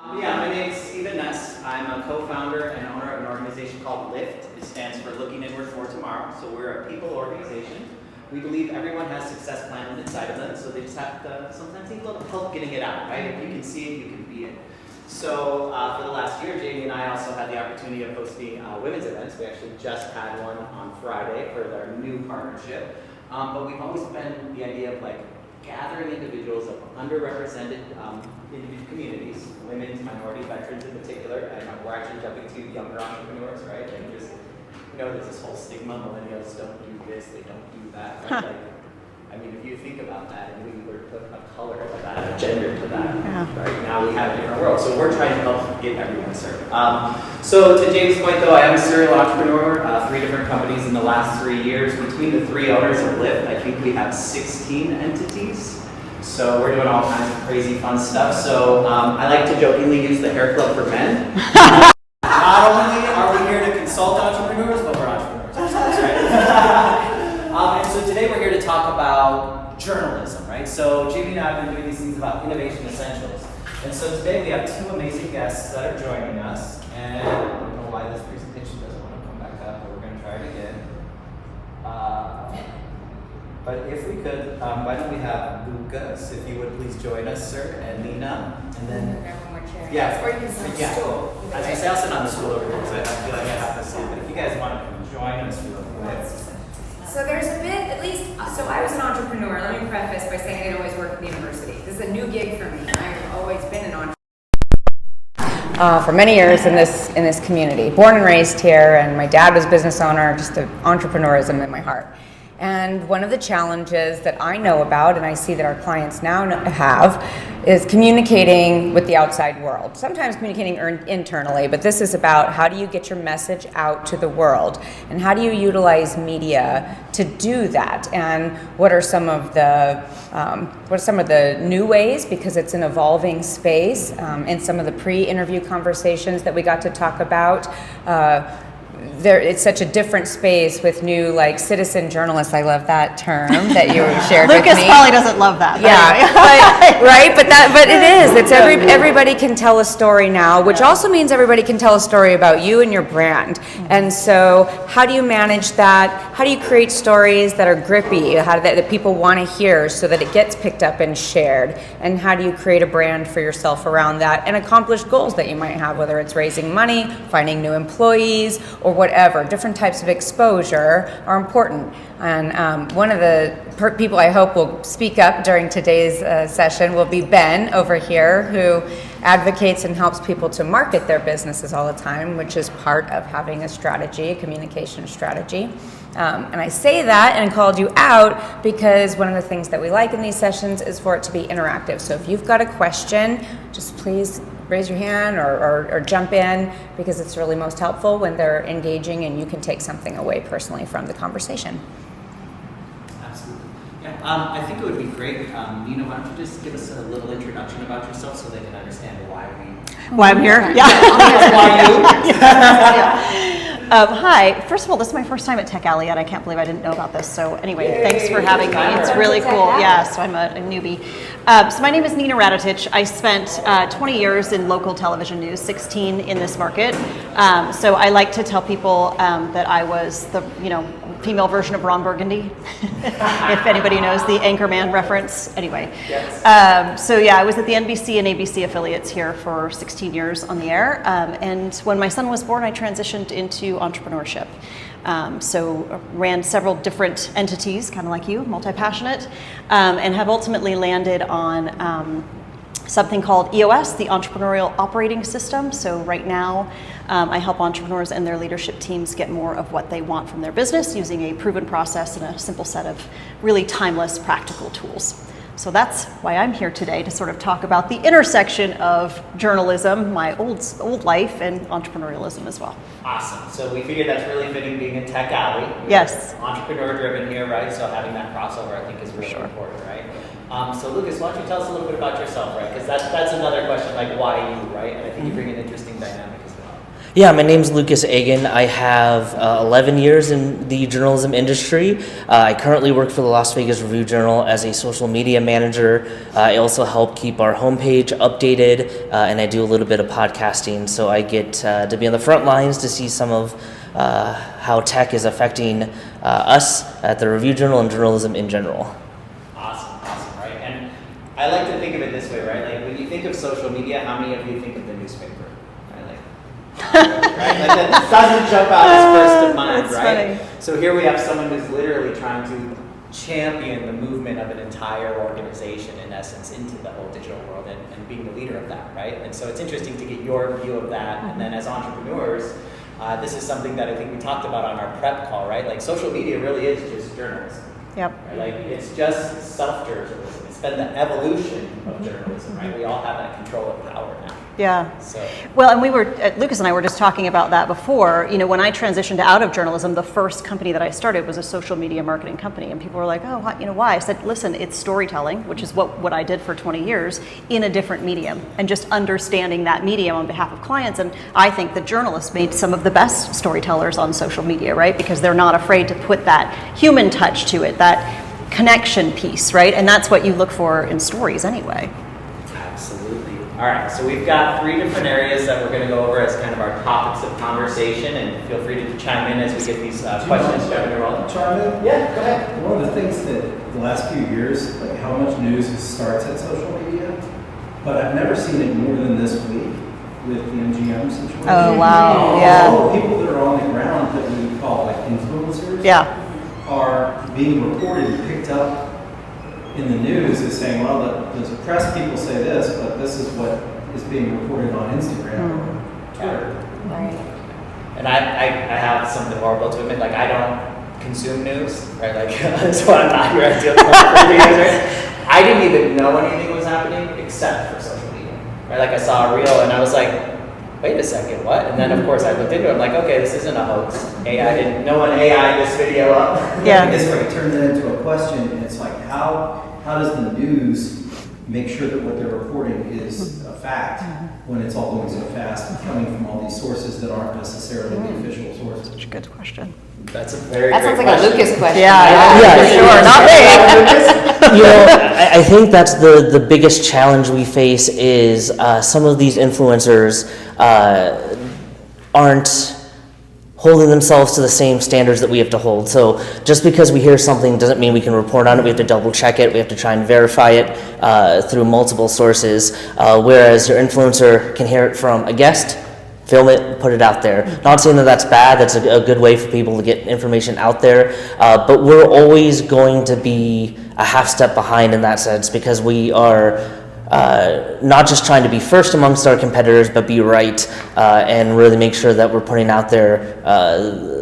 Yeah, my name is Stephen Ness. I'm a co-founder and owner of an organization called LIFT. It stands for Looking Inward for Tomorrow. So we're a people organization. We believe everyone has success planned inside of them, so they just have to sometimes need a little help getting it out, right? If you can see it, you can be it. So for the last year, Jamie and I also had the opportunity of hosting women's events. We actually just had one on Friday for our new partnership. But we've always been the idea of like gathering individuals of underrepresented individual communities, women, minority, veterans in particular, and we're actually jumping to younger entrepreneurs, right? Like there's, there's this whole stigma, millennials don't do this, they don't do that, right? Like, I mean, if you think about that, and we were to put a color to that, a gender to that, right? Now we have a different world, so we're trying to help get everyone served. So to James' point though, I am a serial entrepreneur, 3 different companies in the last 3 years. Between the 3 owners of Lyft, I think we have 16 entities. So we're doing all kinds of crazy fun stuff. So I like to jokingly use the hair club for men. Not only are we here to consult entrepreneurs, but we're entrepreneurs. Right? And so today we're here to talk about journalism, right? So Jamie and I have been doing these things about innovation essentials. And so today we have 2 amazing guests that are joining us. And I don't know why this presentation doesn't want to come back up, but we're going to try it again. But if we could, why don't we have Lucas, if you would please join us, sir, and Nina, and then... Grab one more chair. Yeah. Or you can sit on the stool. I was going to say, I'll sit on the stool over here, because I feel like I have to sit. But if you guys want to join us real quick. So there's a bit, at least, so I was an entrepreneur. Let me preface by saying I didn't always work at the university. This is a new gig for me. I've always been an entrepreneur. For many years in this community. Born and raised here, and my dad was a business owner, just entrepreneurism in my heart. And one of the challenges that I know about, and I see that our clients now have, is communicating with the outside world. Sometimes communicating internally, but this is about how do you get your message out to the world, and how do you utilize media to do that, and what are some of the new ways, because it's an evolving space, and some of the pre-interview conversations that we got to talk about. It's such a different space with new, like, citizen journalists. I love that term that you shared with me. Lucas probably doesn't love that. Right? But it is. It's everybody can tell a story now, which also means everybody can tell a story about you and your brand. And so, how do you manage that? How do you create stories that are grippy, that people want to hear, so that it gets picked up and shared? And how do you create a brand for yourself around that and accomplish goals that you might have, whether it's raising money, finding new employees, or whatever. Different types of exposure are important. And one of the people I hope will speak up during today's session will be Ben over here, who advocates and helps people to market their businesses all the time, which is part of having a strategy, a communication strategy. And I say that and called you out because one of the things that we like in these sessions is for it to be interactive. So if you've got a question, just please raise your hand or jump in, because it's really most helpful when they're engaging and you can take something away personally from the conversation. Absolutely. Yeah. I think it would be great, Nina, why don't you just give us a little introduction about yourself so they can understand why I'm here? Why you? Hi. First of all, this is my first time at Tech Alley, and I can't believe I didn't know about this. So anyway, thanks for having me. It's really cool. Yeah, so I'm a newbie. So my name is Nina Radetich. I spent 20 years in local television news, 16 in this market. So I like to tell people that I was the female version of Ron Burgundy, if anybody knows the Anchorman reference. Anyway, yes. So yeah, I was at the NBC and ABC affiliates here for 16 years on the air. And when my son was born, I transitioned into entrepreneurship. So ran several different entities, kind of like you, multi-passionate, and have ultimately landed on something called EOS, the Entrepreneurial Operating System. So right now, I help entrepreneurs and their leadership teams get more of what they want from their business using a proven process and a simple set of really timeless, practical tools. So that's why I'm here today, to sort of talk about the intersection of journalism, my old life, and entrepreneurialism as well. Awesome. So we figured that's really fitting, being in Tech Alley. Yes. Entrepreneur-driven here, right? So having that crossover, I think, is really important, right? So Lucas, why don't you tell us a little bit about yourself, right? Because that's another question, like why you, right? And I think you bring an interesting dynamic as well. Yeah, my name's Lucas Agan. I have 11 years in the journalism industry. I currently work for the Las Vegas Review-Journal as a social media manager. I also help keep our homepage updated, and I do a little bit of podcasting. So I get to be on the front lines to see some of how tech is affecting us at the Review-Journal and journalism in general. Awesome, right? And I like to think of it this way, right? Like when you think of social media, how many of you think of the newspaper? Right? Like that doesn't jump out as first of mind, That's right? funny. So here we have someone who's literally trying to champion the movement of an entire organization, in essence, into the whole digital world and being the leader of that, right? And so it's interesting to get your view of that. And then as entrepreneurs, this is something that I think we talked about on our prep call, right? Like social media really is just journalism. Yep. Right? Like it's just self-journalism. It's been the evolution of journalism, right? We all have that control of power now. Yeah. So. Well, and Lucas and I were just talking about that before. You know, when I transitioned out of journalism, the first company that I started was a social media marketing company. And people were like, oh, why? I said, listen, it's storytelling, which is what I did for 20 years, in a different medium. And just understanding that medium on behalf of clients. And I think the journalists made some of the best storytellers on social media, right? Because they're not afraid to put that human touch to it, that connection piece, right? And that's what you look for in stories anyway. Absolutely. All right, so we've got 3 different areas that we're going to go over as kind of our topics of conversation, and feel free to chime in as we get these questions started rolling. Chime in? Yeah, go ahead. One of the things that the last few years, like how much news starts at social media, but I've never seen it more than this week with the MGM situation. Oh, wow. Yeah. All the people that are on the ground that we call like influencers are being reported and picked up in the news as saying, well, the press people say this, but this is what is being reported on Instagram or Twitter. Right. And I have something horrible to admit, like I don't consume news, right? Like that's why I'm not here. I deal with right? I didn't even know anything was happening except for social media, right? Like I saw a reel and I was like, wait a second, what? And then of course I looked into it. I'm like, okay, this isn't a hoax. No one AI this video up. Yeah. I guess if I could turn that into a question, it's like how does the news make sure that what they're reporting is a fact when it's all going so fast and coming from all these sources that aren't necessarily the official sources? Such a good question. That's a very That sounds like a Lucas question. Yeah, for sure. Not me. You know, I think that's the biggest challenge we face is some of these influencers aren't holding themselves to the same standards that we have to hold. So just because we hear something doesn't mean we can report on it. We have to double check it. We have to try and verify it through multiple sources. Whereas your influencer can hear it from a guest, film it, put it out there. Not saying that that's bad. That's a good way for people to get information out there. But we're always going to be a half step behind in that sense because we are not just trying to be first amongst our competitors, but be right and really make sure that we're putting out there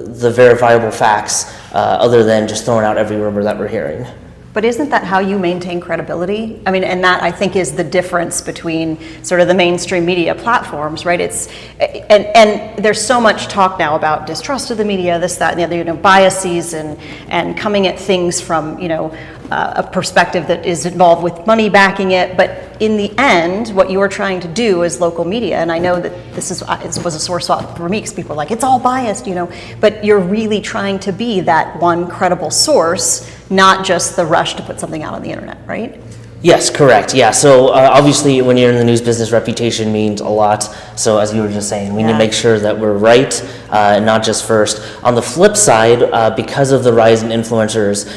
the verifiable facts other than just throwing out every rumor that we're hearing. But isn't that how you maintain credibility? I mean, and that I think is the difference between sort of the mainstream media platforms, right? And there's so much talk now about distrust of the media, this, that, and the other, you know, biases and coming at things from, you know, a perspective that is involved with money backing it. But in the end, what you are trying to do as local media, and I know that it was a sore spot for me because people are like, it's all biased, you know, but you're really trying to be that one credible source, not just the rush to put something out on the internet, right? Yes, correct. Yeah. So obviously, when you're in the news business, reputation means a lot. So as you were just saying, we need to make sure that we're right, and not just first. On the flip side, because of the rise in influencers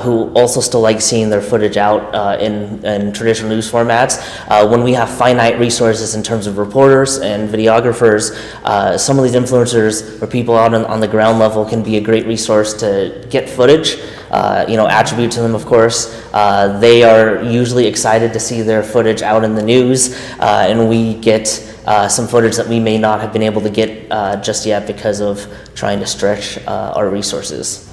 who also still like seeing their footage out in traditional news formats, when we have finite resources in terms of reporters and videographers, some of these influencers or people out on the ground level can be a great resource to get footage. Attribute to them, of course. They are usually excited to see their footage out in the news, and we get some footage that we may not have been able to get just yet because of trying to stretch our resources.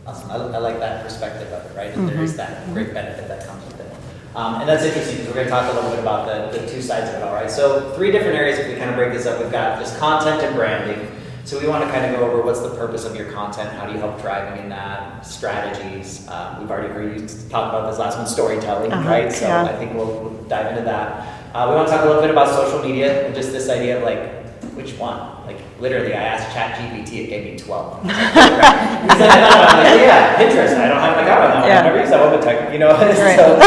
Awesome. I like that perspective of it, right? And there is that great benefit that comes with it. And that's interesting because we're going to talk a little bit about the 2 sides of it all, right? So 3 different areas, if we kind of break this up, we've got just content and branding. So we want to kind of go over what's the purpose of your content, how do you help driving in that, strategies. We've already heard you talk about this last one, storytelling, right? So I think we'll dive into that. We want to talk a little bit about social media and just this idea of like which one? Like, literally, I asked ChatGPT, it gave me 12. Because then I thought, I'm like, oh yeah, Pinterest, I don't have my account on that one. Yeah. I've never used that one, but tech, you know, Right. so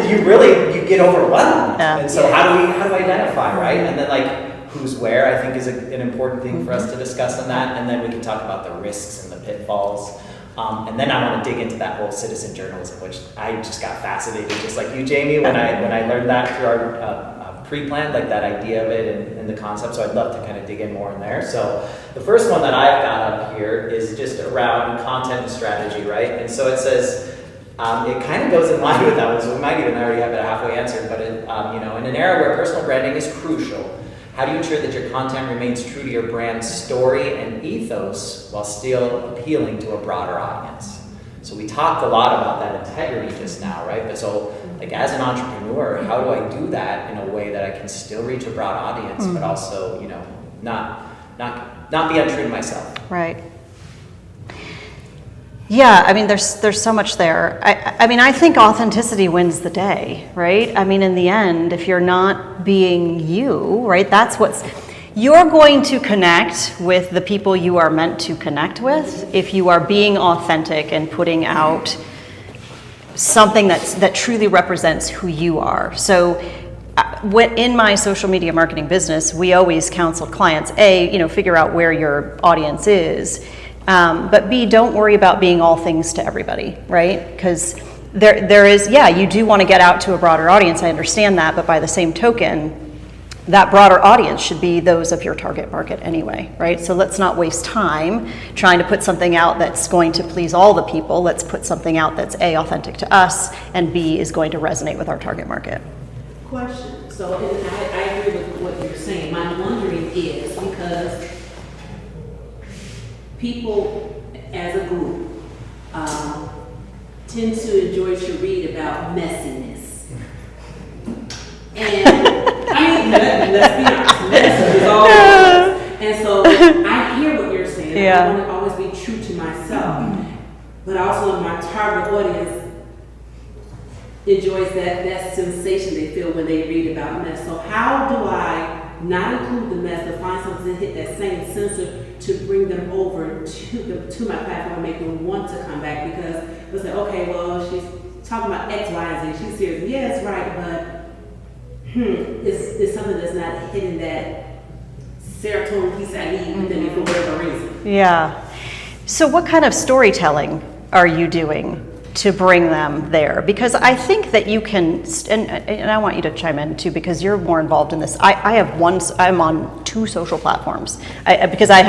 you get overwhelmed. Yeah. And so how do we identify, right? And then like, who's where, I think is an important thing for us to discuss on that. And then we can talk about the risks and the pitfalls. And then I want to dig into that whole citizen journalism, which I just got fascinated, just like you, Jamie, when I learned that through our pre-planned, like that idea of it and the concept. So I'd love to kind of dig in more in there. So the first one that I've got up here is just around content and strategy, right? And so it says, it kind of goes in line with that one, so we might even already have it halfway answered. But you know, in an era where personal branding is crucial, how do you ensure that your content remains true to your brand's story and ethos while still appealing to a broader audience? So we talked a lot about that integrity just now, right? But so, like as an entrepreneur, how do I do that in a way that I can still reach a broad audience, but also, you know, not be untrue to myself? Right. Yeah, I mean, there's so much there. I mean, I think authenticity wins the day, right? I mean, in the end, if you're not being you, right, you're going to connect with the people you are meant to connect with if you are being authentic and putting out something that truly represents who you are. So in my social media marketing business, we always counsel clients, A, you know, figure out where your audience is. But B, don't worry about being all things to everybody, right? Because there is, yeah, you do want to get out to a broader audience, I understand that, but by the same token, that broader audience should be those of your target market anyway, right? So let's not waste time trying to put something out that's going to please all the people. Let's put something out that's A, authentic to us, and B, is going to resonate with our target market. Question. So and I agree with what you're saying. My wondering is because people as a group tend to enjoy to read about messiness. And I mean, let's be honest, mess is all around us. And so I hear what you're saying. Yeah. I want to always be true to myself, but also my target audience enjoys that sensation they feel when they read about mess. So how do I not include the mess, but find something to hit that same sensor to bring them over to my platform and make them want to come back? Because they'll say, okay, well, she's talking about X, Y, and Z. She's serious. Yes, right, but it's something that's not hitting that serotonin piece I need within me for whatever reason. Yeah. So what kind of storytelling are you doing to bring them there? Because I think that you can, and I want you to chime in too, because you're more involved in this. I'm on 2 social platforms because I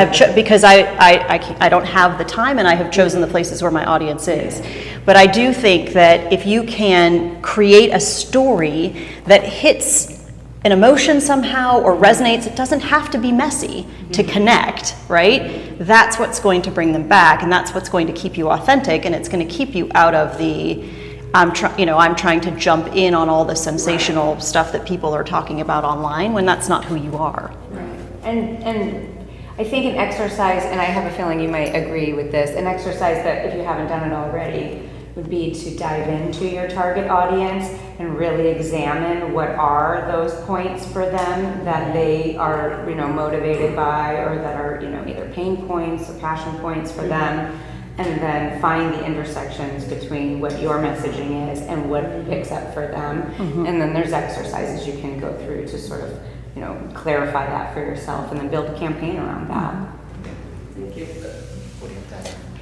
don't have the time, and I have chosen the places where my audience is. But I do think that if you can create a story that hits an emotion somehow or resonates, it doesn't have to be messy to connect, right? That's what's going to bring them back, and that's what's going to keep you authentic, and it's going to keep you out of the I'm trying to jump in on all the sensational stuff that people are talking about online when that's not who you are. And I think an exercise, and I have a feeling you might agree with this, an exercise that if you haven't done it already would be to dive into your target audience and really examine what are those points for them that they are, motivated by, or that are, either pain points or passion points for them, and then find the intersections between what your messaging is and what picks up for them. And then there's exercises you can go through to sort of, clarify that for yourself, and then build a campaign around that. Thank you.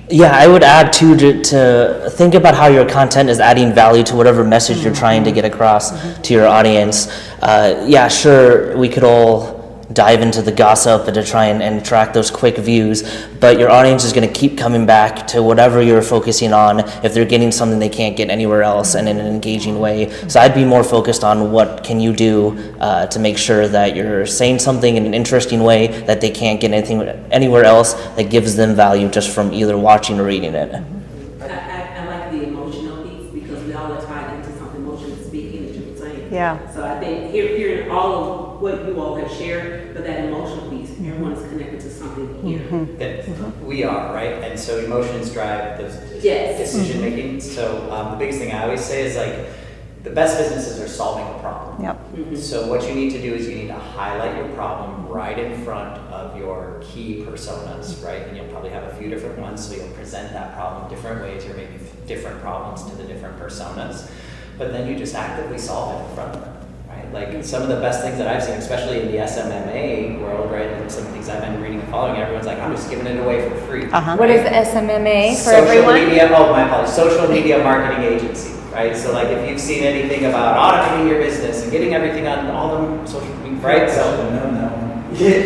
Yeah, I would add too to think about how your content is adding value to whatever message you're trying to get across to your audience. Yeah, sure, we could all dive into the gossip and to try and track those quick views, but your audience is going to keep coming back to whatever you're focusing on if they're getting something they can't get anywhere else and in an engaging way. So I'd be more focused on what can you do to make sure that you're saying something in an interesting way that they can't get anything anywhere else that gives them value just from either watching or reading it. I like the emotional piece because we all are tied into something emotionally speaking, as you were saying. Yeah. So I think hearing all of what you all have shared, but that emotional piece, everyone is connected to something here. That we are, right? And so emotions drive the Yes. decision making. So the biggest thing I always say is like, the best businesses are solving a problem. Yep. So what you need to do is you need to highlight your problem right in front of your key personas, right? And you'll probably have a few different ones, so you'll present that problem different ways, or maybe different problems to the different personas. But then you just actively solve it in front of them, right? Like some of the best things that I've seen, especially in the SMMA world, right? And some things I've been reading and following, everyone's like, I'm just giving it away for free. What is the SMMA for Social everyone? media, oh my apologies, social media marketing agency, right? So like if you've seen anything about automating your business and getting everything on all the social media, right? So,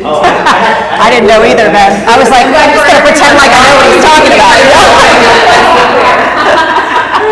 oh, I didn't know either, Ben. I was like, I'm just gonna pretend like I know what he's talking about.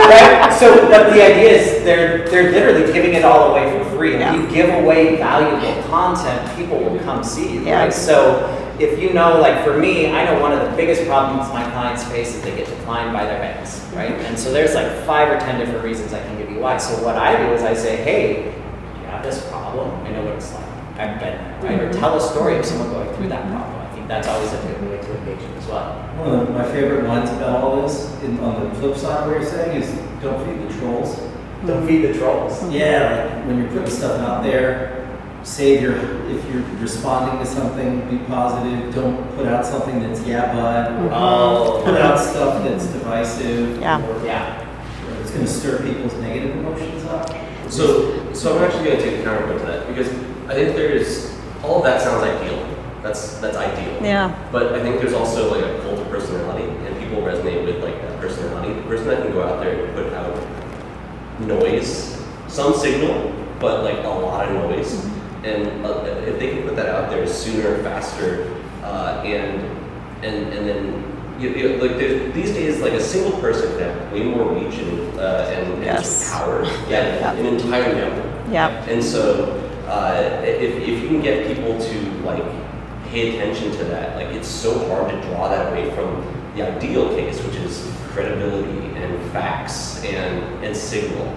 right? So, but the idea is they're literally giving it all away for free. And Yeah. if you give away valuable content, people will come see you, Yeah. right? So if you know, like for me, I know one of the biggest problems my clients face is they get declined by their banks, right? And so there's like 5 or 10 different reasons I can give you why. So what I do is I say, hey, you have this problem, I know what it's like. I've been there, right? Or tell a story of someone going through that problem. I think that's always a good way to engage them as well. One of my favorite lines about all this, on the flip side, what you're saying is, don't feed the trolls. Don't feed the trolls. Yeah, like when you're putting stuff out there, if you're responding to something, be positive. Don't put out something that's but. Oh, Put out stuff that's divisive. Yeah. Or yeah. it's going to stir people's negative emotions up. So I'm actually going to take a counterpoint to that, because I think there's, all of that sounds ideal. That's ideal. Yeah. But I think there's also like a cult of personality, and people resonate with like that personality. The person that can go out there and put out noise, some signal, but like a lot of noise. And if they can put that out there sooner, faster, and then like these days, like a single person can have way more reach and Yes. power than an entire network. Yeah. And so if you can get people to like pay attention to that, like it's so hard to draw that away from the ideal case, which is credibility and facts and signal.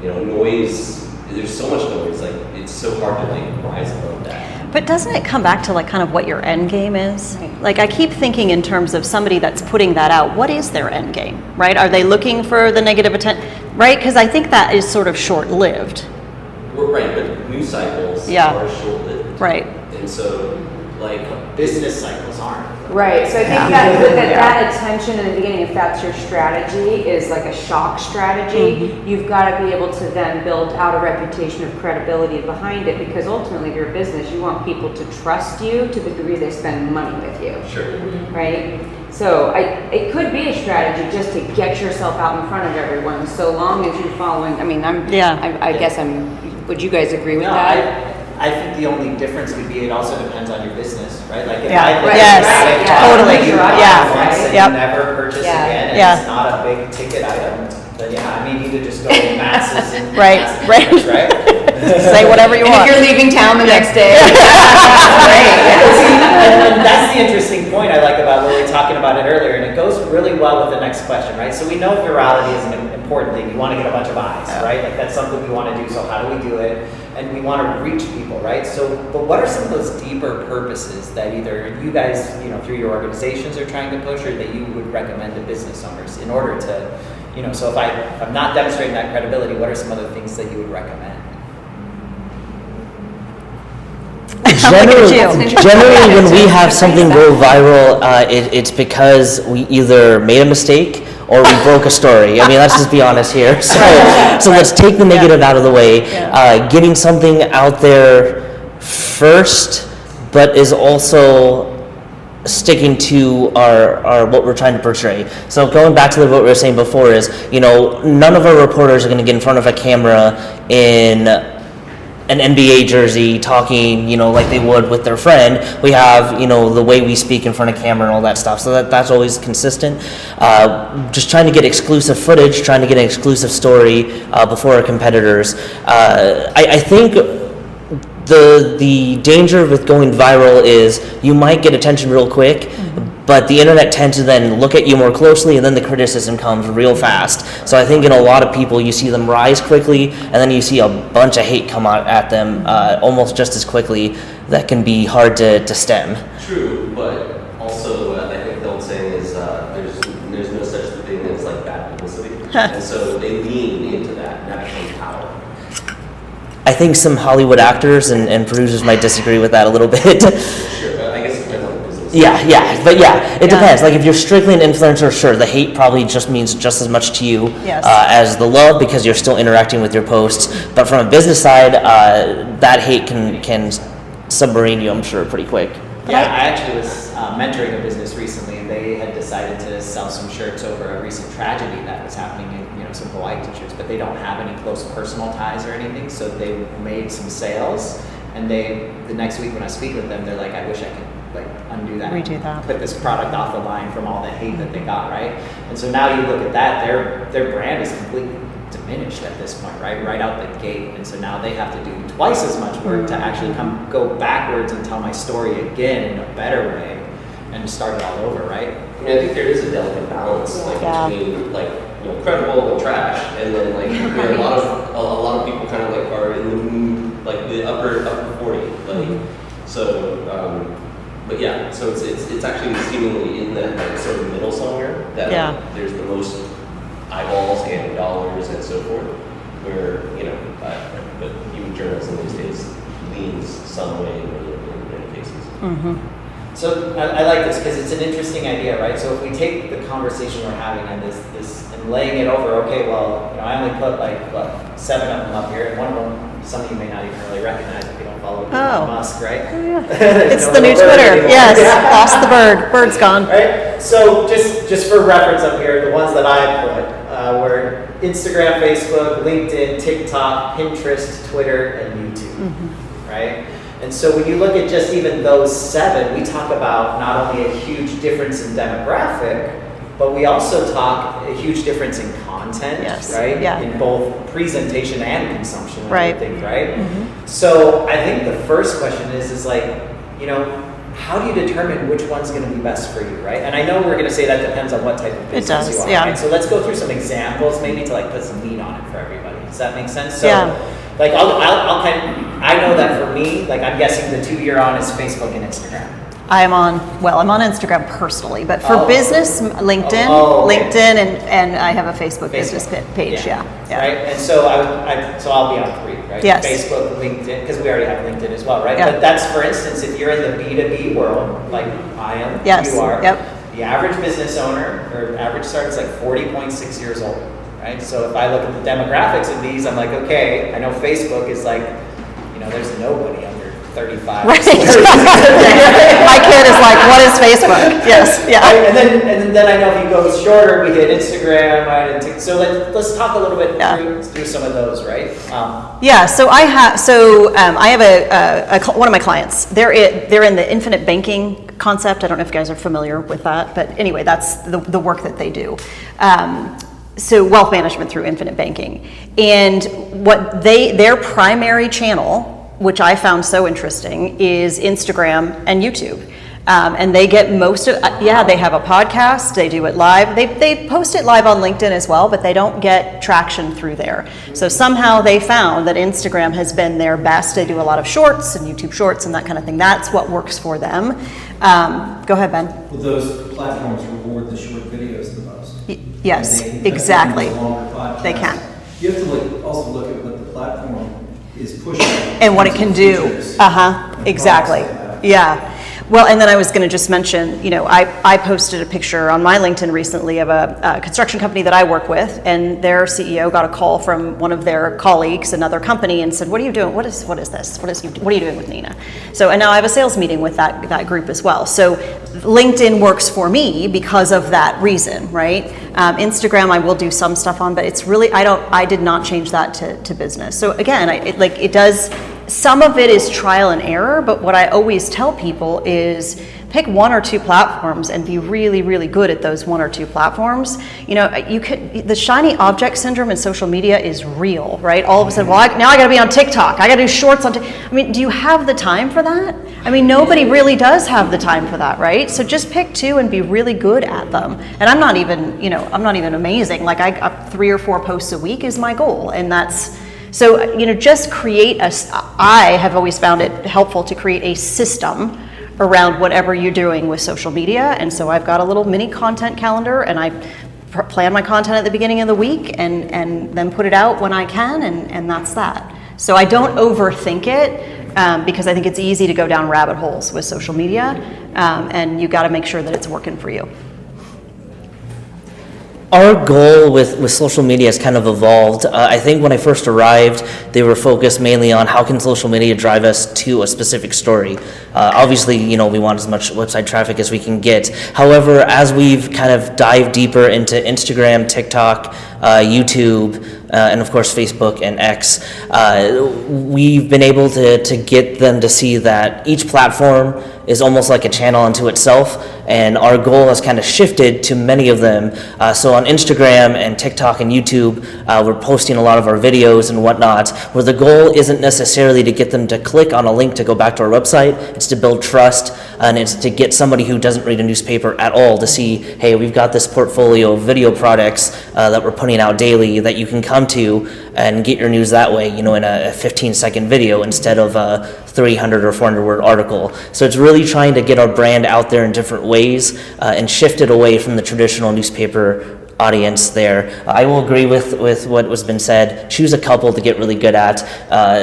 Noise. There's so much noise. Like it's so hard to like rise above that. But doesn't it come back to like kind of what your end game is? Like I keep thinking in terms of somebody that's putting that out, what is their end game, right? Are they looking for the negative attention, right? Because I think that is sort of short-lived. We're right, but news cycles Yeah. are short-lived. Right. And so like Business cycles aren't. Right, so I think Yeah. that attention in the beginning, if that's your strategy, is like a shock strategy. You've got to be able to then build out a reputation of credibility behind it, because ultimately, if you're a business, you want people to trust you to the degree they spend money with you, sure. right? So it could be a strategy just to get yourself out in front of everyone, so long as you're following. I mean, I guess would you guys agree with No, that? I think the only difference could be it also depends on your business, right? Like if Yeah. I Right. Yes. product Totally. that you buy Yeah. once and Yep. you never purchase Yeah. again, and Yeah. it's not a big ticket item, then yeah, I mean, you could just go masses and Right, masses, right. right? Say whatever you And want. if you're leaving town the next day, And that's the interesting point I like about Lily talking about it earlier, and it goes really well with the next question, right? So we know virality is an important thing. You want to get a bunch of eyes, right? Like that's something we want to do. So how do we do it? And we want to reach people, right? So, but what are some of those deeper purposes that either you guys, through your organizations are trying to push, or that you would recommend to business owners in order to, so if I'm not demonstrating that credibility, what are some other things that you would recommend? Generally, when we have something go viral, it's because we either made a mistake or we broke a story. I mean, let's just be honest here. So let's take the negative out of the way. Getting something out there first, but is also sticking to our what we're trying to portray. So going back to what we were saying before is, none of our reporters are going to get in front of a camera in an NBA jersey talking, like they would with their friend. We have, the way we speak in front of camera and all that stuff. So that's always consistent. Just trying to get exclusive footage, trying to get an exclusive story before our competitors. I think the danger with going viral is you might get attention real quick, but the internet tends to then look at you more closely, and then the criticism comes real fast. So I think in a lot of people, you see them rise quickly, and then you see a bunch of hate come out at them almost just as quickly. That can be hard to stem. True, but also I think the old saying is there's no such thing as like bad publicity. And so they lean into that, and that becomes power. I think some Hollywood actors and producers might disagree with that a little bit. Sure, but I guess it depends on the business. It depends. Like if you're strictly an influencer, sure, the hate probably just means just as much to you Yes. as the love because you're still interacting with your posts. But from a business side, that hate can submarine you, I'm sure, pretty quick. Yeah, I actually was mentoring a business recently, and they had decided to sell some shirts over a recent tragedy that was happening in, some Hawaii t-shirts, but they don't have any close personal ties or anything, so they made some sales, and the next week when I speak with them, they're like, I wish I could undo that. Redo that. Put this product off the line from all the hate that they got, right? And so now you look at that, their brand is completely diminished at this point, right out the gate, and so now they have to do twice as much work to actually go backwards and tell my story again in a better way and start it all over, right? I mean, I think there is a delicate balance, between credible and trash, and then a lot of people kind of are in the mood, the upper 40, so. But yeah, so it's actually seemingly in that sort of middle somewhere that there's the most eyeballs and dollars and so forth, where but even journalism these days leans some way in many cases. Mm-hmm. So I like this because it's an interesting idea, right? So if we take the conversation we're having and this and laying it over, okay, well, I only put 7 of them up here, and one of them some of you may not even really recognize if you don't follow Elon Musk, right? Oh, yeah. It's the new Twitter. Yes, lost the bird. Bird's gone. Right. So just for reference up here, the ones that I put were Instagram, Facebook, LinkedIn, TikTok, Pinterest, Twitter, and YouTube, right? And so when you look at just even those 7, we talk about not only a huge difference in demographic, but we also talk a huge difference in content, right? Yeah. In both presentation and consumption, I think, right? Mm-hmm. So I think the first question is how do you determine which one's going to be best for you, right? And I know we're going to say that depends on what type of business you are, right? So let's go through some examples, maybe to put some meat on it for everybody. Does that make sense? So, I'll I know that for me, I'm guessing the 2 you're on is Facebook and Instagram. I'm on Instagram personally, but for business, LinkedIn, and I have a Facebook business page. Yeah. Right. And so I'll be on 3, right? Yes. Facebook, LinkedIn, because we already have LinkedIn as well, right? Yeah. But that's, for instance, if you're in the B2B world, like I am, you are. Yep. The average business owner or average start is 40.6 years old, right? So if I look at the demographics of these, I'm like, okay, I know Facebook is there's nobody under 35. Right. My kid is like, what is Facebook? Yes. Yeah. Right? And then I know if you go shorter, we hit Instagram, right? And so let's talk a little bit through some of those, right? So I have one of my clients. They're in the infinite banking concept. I don't know if you guys are familiar with that, but anyway, that's the work that they do. So wealth management through infinite banking, and what their primary channel, which I found so interesting, is Instagram and YouTube. And they get most of, they have a podcast, they do it live. They post it live on LinkedIn as well, but they don't get traction through there. So somehow they found that Instagram has been their best. They do a lot of shorts and YouTube shorts and that kind of thing. That's what works for them. Go ahead, Ben. Well, those platforms reward the short videos the most. Yes, They exactly. longer podcasts. They can. You have to also look at what the platform is pushing. And what it can do. Exactly. Yeah. Well, and then I was going to just mention, I posted a picture on my LinkedIn recently of a construction company that I work with, and their CEO got a call from one of their colleagues, another company, and said, "What are you doing? What is this? What are you doing with Nina?" So, and now I have a sales meeting with that group as well. So, LinkedIn works for me because of that reason, right? Instagram, I will do some stuff on, but it's really I did not change that to business. So again, it does. Some of it is trial and error, but what I always tell people is pick 1 or 2 platforms and be really, really good at those 1 or 2 platforms. The shiny object syndrome in social media is real, right? All of a sudden, now I got to be on TikTok. I got to do shorts on TikTok. Do you have the time for that? Nobody really does have the time for that, right? So just pick 2 and be really good at them. And I'm not even amazing. I 3 or 4 posts a week is my goal, and that's. So, just create I have always found it helpful to create a system around whatever you're doing with social media. And so I've got a little mini content calendar, and I plan my content at the beginning of the week and then put it out when I can, and that's that. So I don't overthink it because I think it's easy to go down rabbit holes with social media, and you got to make sure that it's working for you. Our goal with social media has kind of evolved. I think when I first arrived, they were focused mainly on how can social media drive us to a specific story. Obviously, we want as much website traffic as we can get. However, as we've kind of dived deeper into Instagram, TikTok, YouTube, and of course Facebook and X, we've been able to get them to see that each platform is almost like a channel unto itself, and our goal has kind of shifted to many of them. So on Instagram and TikTok and YouTube, we're posting a lot of our videos and whatnot, where the goal isn't necessarily to get them to click on a link to go back to our website. It's to build trust, and it's to get somebody who doesn't read a newspaper at all to see, hey, we've got this portfolio of video products that we're putting out daily that you can come to and get your news that way, in a 15-second video instead of a 300 or 400 word article. So it's really trying to get our brand out there in different ways and shift it away from the traditional newspaper audience there. I will agree with what was been said. Choose a couple to get really good at.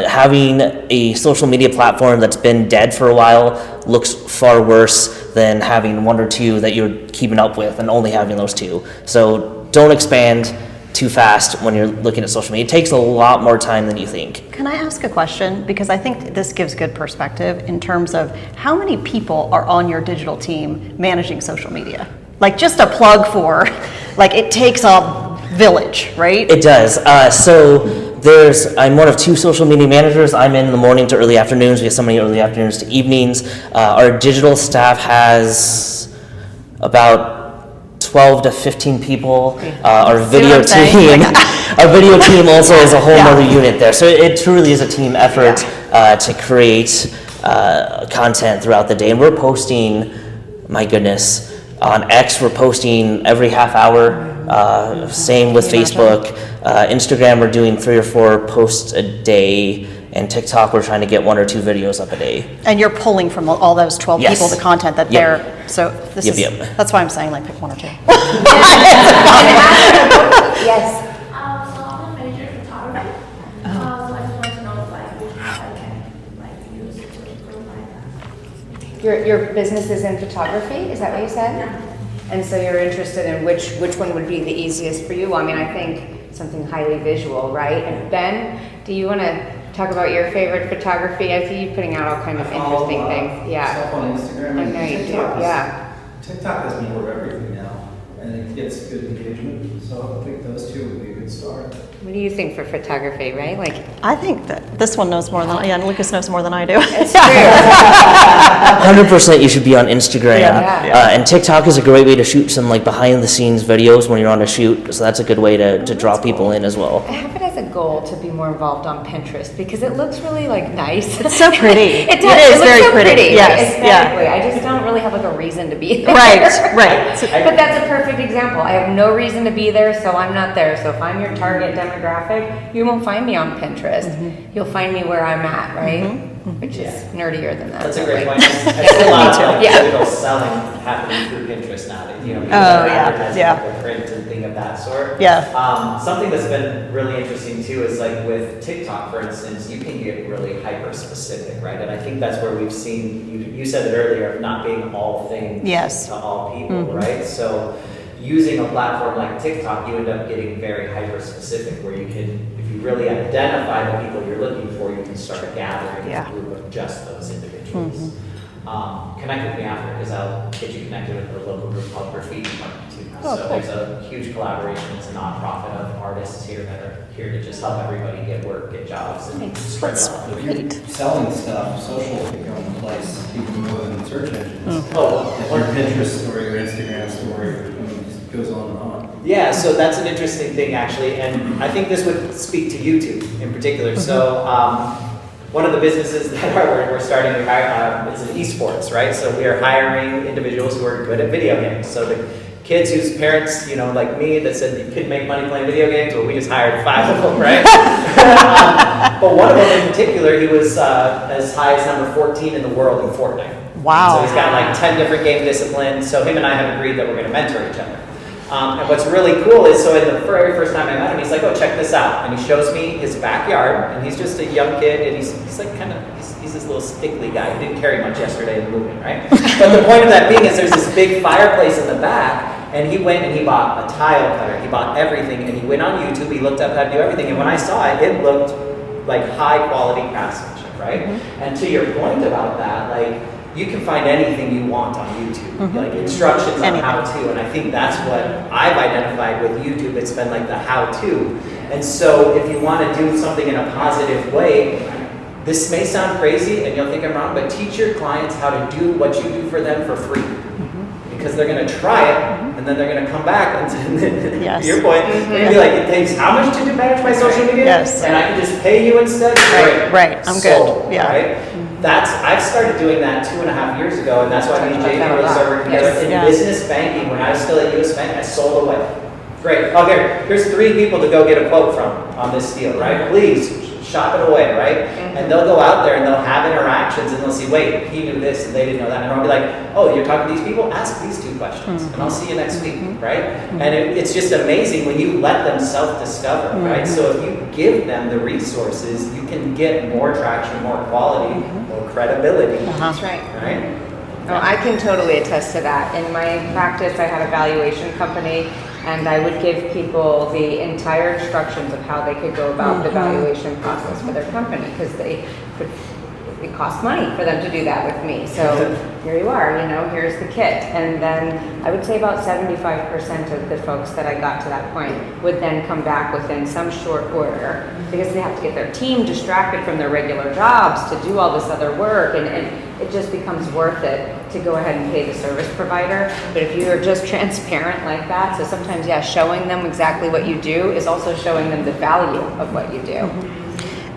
Having a social media platform that's been dead for a while looks far worse than having one or two that you're keeping up with and only having those two. So don't expand too fast when you're looking at social media. It takes a lot more time than you think. Can I ask a question? Because I think this gives good perspective in terms of how many people are on your digital team managing social media? Like, just a plug for, it takes a village, right? It does. I'm one of two social media managers. I'm in the morning to early afternoons. We have somebody early afternoons to evenings. Our digital staff has about 12 to 15 people. Our video team, our video team also is a whole other unit there. So it truly is a team effort to create content throughout the day. And we're posting, my goodness, on X we're posting every half hour. Same with Facebook. Instagram we're doing 3 or 4 posts a day. And TikTok, we're trying to get 1 or 2 videos up a day. And you're pulling from all those 12 Yes. people the content that they're, so this is, Yep. that's why I'm saying pick 1 or 2. Yes. So I'm a major in photography. So I just want to know which I can use to improve my Your business is in photography, is that what you said? And so you're interested in which one would be the easiest for you? Well, I think something highly visual, right? And Ben, do you want to talk about your favorite photography? I see you putting out all kind of interesting things. Yeah. Stuff on Instagram. I know you do, yeah. TikTok has more of everything now, and it gets good engagement. So I think those two would be a good start. What do you think for photography, right? I think that this one knows more than, and Lucas knows more than I do. It's true. 100% you should be on Instagram. Yeah. And TikTok is a great way to shoot some behind the scenes videos when you're on a shoot. So that's a good way to draw people in as well. I have it as a goal to be more involved on Pinterest because it looks really nice. It's so pretty. It It is looks very so pretty. Yes, aesthetically. yeah. I just don't really have a reason to be there. Right. But that's a perfect example. I have no reason to be there, so I'm not there. So if I'm your target demographic, you won't find me on Pinterest. You'll find me where I'm at, right? Which is nerdier than that. That's a but, great like- point. I see a lot of Yeah. digital selling happening through Pinterest nowadays. People Oh, are yeah, advertising yeah. like a print and thing of that sort. Yeah. Something that's been really interesting too is with TikTok, for instance, you can get really hyper specific, right? And I think that's where we've seen, you said it earlier, of not being all things Yes. to all people, right? So using a platform like TikTok, you end up getting very hyper specific where you can, if you really identify the people you're looking for, you can start gathering a group of just those individuals. Connect with me after because I'll get you connected with a local group called Graffiti Market too. So there's a huge collaboration. It's a nonprofit of artists here that are here to just help everybody get work, get jobs, and spread it out. If you're selling stuff, social will become a place people more than search engines. Oh, If your Pinterest story, your Instagram story, it just goes on and on. yeah, so that's an interesting thing actually, and I think this would speak to YouTube in particular. So one of the businesses that we're starting to hire is in esports, right? So we are hiring individuals who are good at video games. So the kids whose parents, like me, that said you couldn't make money playing video games, well, we just hired 5 of them, right? But one of them in particular, he was as high as number 14 in the world in Fortnite. Wow. So he's got 10 different game disciplines. So him and I have agreed that we're going to mentor each other. And what's really cool is, so in the very first time I met him, he's like, oh, check this out. And he shows me his backyard, and he's just a young kid, and he's like kind of, he's this little stickly guy. He didn't carry much yesterday in the movement, right? But the point of that being is there's this big fireplace in the back, and he went and he bought a tile cutter, he bought everything, and he went on YouTube, he looked up how to do everything, and when I saw it, it looked like high quality craftsmanship, right? And to your point about that, like, you can find anything you want on YouTube, like instructions on how to, and I think that's what I've identified with YouTube. It's been like the how to. And so if you want to do something in a positive way, this may sound crazy and you'll think I'm wrong, but teach your clients how to do what you do for them for free. Because they're going to try it, and then they're going to come back and to your point, they're going to be like, it takes how much to manage my social media? Yes. And I can just pay you instead? Right. I'm good. Yeah. Right? I've started doing that 2.5 years ago, and that's why me and JP really started working together. In business banking, when I was still at US Bank, I sold away. Great. Oh, here's 3 people to go get a quote from on this deal, right? Please shop it away, right? And they'll go out there and they'll have interactions and they'll see, wait, he knew this and they didn't know that. And I'll be like, oh, you're talking to these people? Ask these 2 questions and I'll see you next week, right? And it's just amazing when you let them self-discover, right? So if you give them the resources, you can get more traction, more quality, more credibility. That's right. Right? Oh, I can totally attest to that. In my practice, I had a valuation company, and I would give people the entire instructions of how they could go about the valuation process for their company, because it cost money for them to do that with me. So here you are, here's the kit. And then I would say about 75% of the folks that I got to that point would then come back within some short order, because they have to get their team distracted from their regular jobs to do all this other work, and it just becomes worth it to go ahead and pay the service provider. But if you're just transparent like that, so sometimes, showing them exactly what you do is also showing them the value of what you do.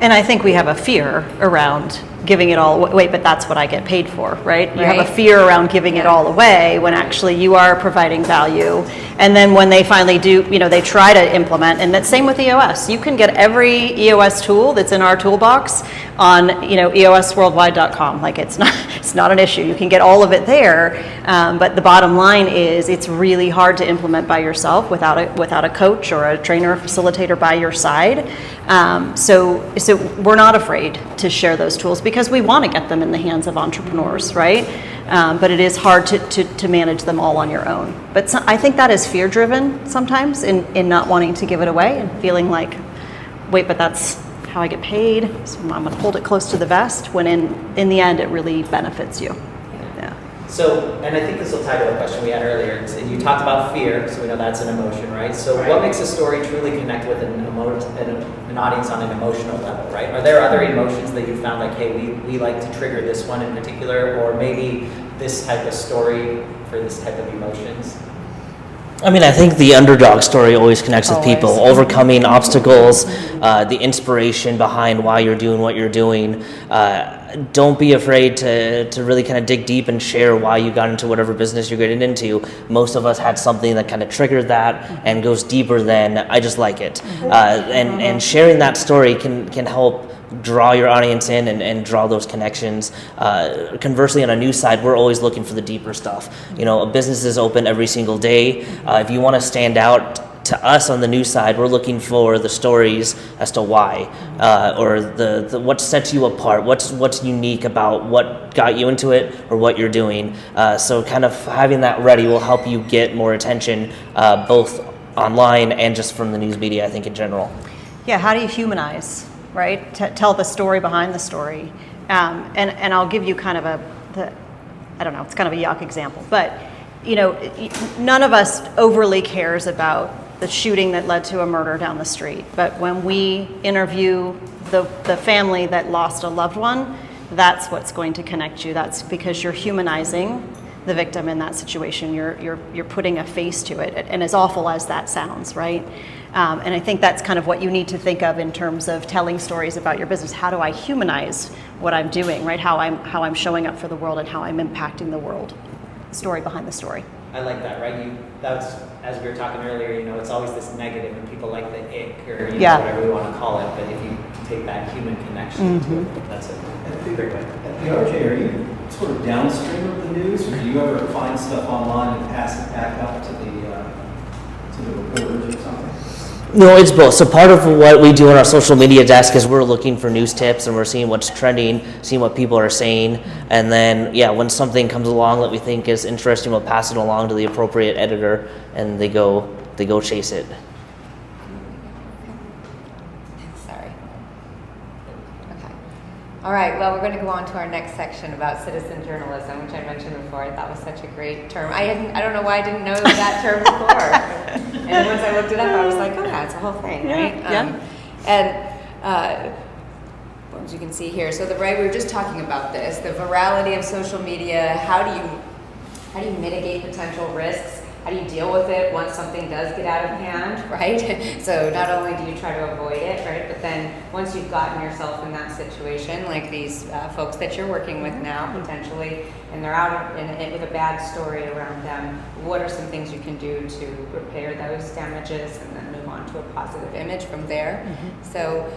And I think we have a fear around giving it all away, but that's what I get paid for, right? You have a fear around giving it all away when actually you are providing value. And then when they finally do, they try to implement, and that's same with EOS. You can get every EOS tool that's in our toolbox on, eosworldwide.com. Like it's not an issue. You can get all of it there. But the bottom line is it's really hard to implement by yourself without a coach or a trainer or facilitator by your side. So we're not afraid to share those tools because we want to get them in the hands of entrepreneurs, right? But it is hard to manage them all on your own. But I think that is fear-driven sometimes in not wanting to give it away and feeling like, wait, but that's how I get paid, so I'm going to hold it close to the vest, when in the end it really benefits you. Yeah. So, and I think this will tie to a question we had earlier, and you talked about fear, so we know that's an emotion, right? So what makes a story truly connect with an audience on an emotional level, right? Are there other emotions that you found like, hey, we like to trigger this one in particular, or maybe this type of story for this type of emotions? I think the underdog story always connects with people, overcoming obstacles, the inspiration behind why you're doing what you're doing. Don't be afraid to really kind of dig deep and share why you got into whatever business you're getting into. Most of us had something that kind of triggered that and goes deeper than I just like it. And sharing that story can help draw your audience in and draw those connections. Conversely, on a news side, we're always looking for the deeper stuff. A business is open every single day. If you want to stand out, to us on the news side, we're looking for the stories as to why, or the what sets you apart, what's unique about what got you into it or what you're doing. So kind of having that ready will help you get more attention, both online and just from the news media, I think, in general. Yeah, how do you humanize, right? Tell the story behind the story. And I'll give you kind of I don't know, it's kind of a yuck example, but none of us overly cares about the shooting that led to a murder down the street. But when we interview the family that lost a loved one, that's what's going to connect you. That's because you're humanizing the victim in that situation. You're putting a face to it, and as awful as that sounds, right? And I think that's kind of what you need to think of in terms of telling stories about your business. How do I humanize what I'm doing, right? How I'm showing up for the world and how I'm impacting the world. Story behind the story. I like that, right? That's, as we were talking earlier, it's always this negative, and people like the ick or whatever we want to call it. But if you take that human connection to it, that's a great way. At the RJ, are you sort of downstream of the news, or do you ever find stuff online and pass it back up to the to the reporters or something? No, it's both. So part of what we do on our social media desk is we're looking for news tips and we're seeing what's trending, seeing what people are saying, and then when something comes along that we think is interesting, we'll pass it along to the appropriate editor, and they go chase it. Sorry. Okay. All right, well, we're going to go on to our next section about citizen journalism, which I mentioned before. I thought was such a great term. I don't know why I didn't know that term before. And once I looked it up, I was like, oh yeah, it's a whole thing, right? As you can see here, so we were just talking about this, the virality of social media. How do you mitigate potential risks? How do you deal with it once something does get out of hand, right? So not only do you try to avoid it, right, but then once you've gotten yourself in that situation, like these folks that you're working with now, potentially, and they're out with a bad story around them, what are some things you can do to repair those damages and then move on to a positive image from there? So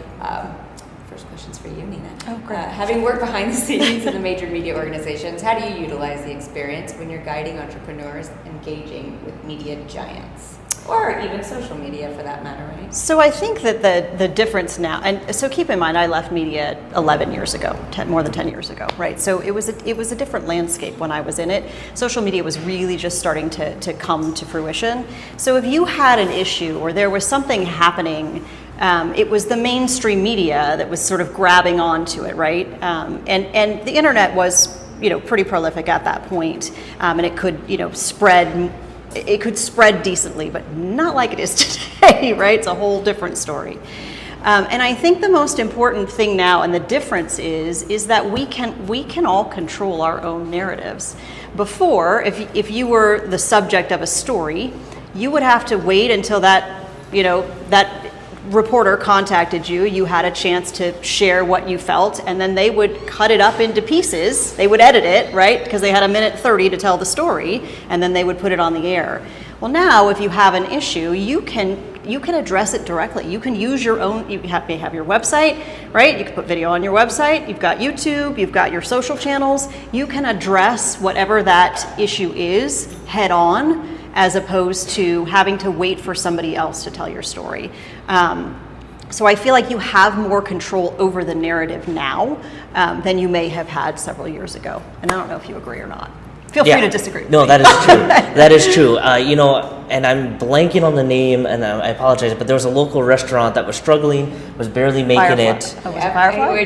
first question's for you, Nina. Oh, great. Having worked behind the scenes in the major media organizations, how do you utilize the experience when you're guiding entrepreneurs engaging with media giants? Or even social media for that matter, right? So I think that the difference now, and so keep in mind, I left media 11 years ago, more than 10 years ago, right? So it was a different landscape when I was in it. Social media was really just starting to come to fruition. So if you had an issue or there was something happening, it was the mainstream media that was sort of grabbing onto it, right? And the internet was, pretty prolific at that point, and it could, spread. It could spread decently, but not like it is today, right? It's a whole different story. And I think the most important thing now, and the difference is that we can all control our own narratives. Before, if you were the subject of a story, you would have to wait until that reporter contacted you, you had a chance to share what you felt, and then they would cut it up into pieces. They would edit it, right? Because they had 1:30 to tell the story, and then they would put it on the air. Well, now if you have an issue, you can address it directly. You can use your own, may have your website, right? You can put video on your website, you've got YouTube, you've got your social channels. You can address whatever that issue is head on, as opposed to having to wait for somebody else to tell your story. So I feel like you have more control over the narrative now than you may have had several years ago. And I don't know if you agree or not. Feel free to disagree. No, that is true. That is true. And I'm blanking on the name, and I apologize, but there was a local restaurant that was struggling, was barely making it. Oh, was it Firefly?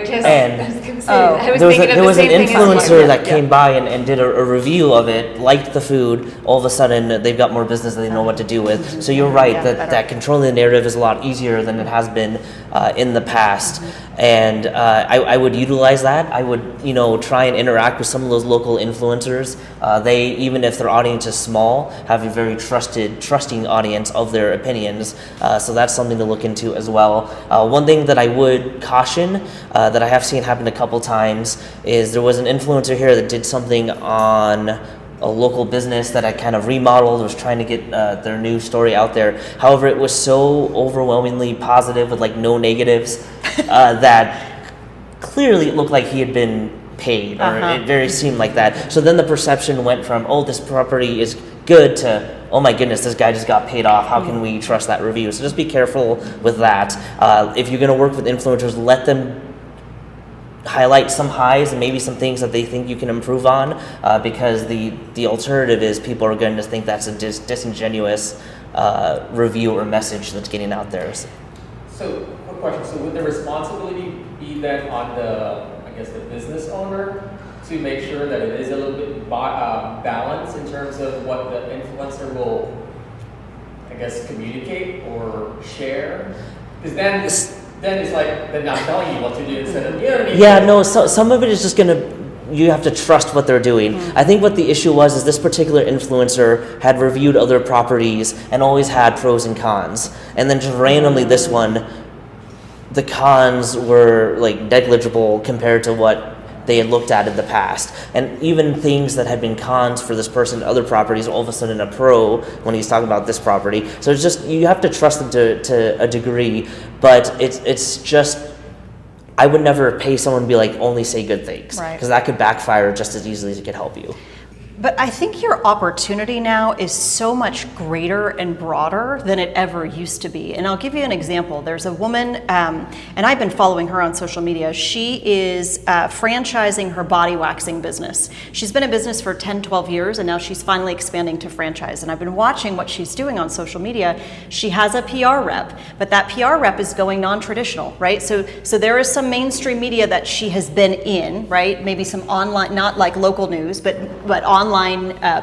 There was an influencer that came by and did a review of it, liked the food. All of a sudden, they've got more business that they know what to do with. So you're right, that controlling the narrative is a lot easier than it has been in the past. And I would utilize that. I would, try and interact with some of those local influencers. They, even if their audience is small, have a very trusting audience of their opinions. So that's something to look into as well. One thing that I would caution, that I have seen happen a couple times, is there was an influencer here that did something on a local business that I kind of remodeled, was trying to get their new story out there. However, it was so overwhelmingly positive with no negatives that clearly it looked like he had been paid, or it very seemed like that. So then the perception went from, oh, this property is good, to, oh my goodness, this guy just got paid off. How can we trust that review? So just be careful with that. If you're going to work with influencers, let them highlight some highs and maybe some things that they think you can improve on, because the alternative is people are going to think that's a disingenuous review or message that's getting out there. So, quick question. So would the responsibility be then on the business owner to make sure that it is a little bit balanced in terms of what the influencer will, communicate or share? Because then it's like they're not telling you what to do instead of, Yeah, no, so some of it is just you have to trust what they're doing. I think what the issue was is this particular influencer had reviewed other properties and always had pros and cons. And then just randomly this one, the cons were negligible compared to what they had looked at in the past. And even things that had been cons for this person to other properties, all of a sudden a pro when he's talking about this property. So it's just, you have to trust them to a degree, but it's just, I would never pay someone to be only say good things. Right. Because that could backfire just as easily as it could help you. But I think your opportunity now is so much greater and broader than it ever used to be. And I'll give you an example. There's a woman, and I've been following her on social media. She is franchising her body waxing business. She's been in business for 10, 12 years, and now she's finally expanding to franchise. And I've been watching what she's doing on social media. She has a PR rep, but that PR rep is going non-traditional, right? So there is some mainstream media that she has been in, right? Maybe some online, not like local news, but online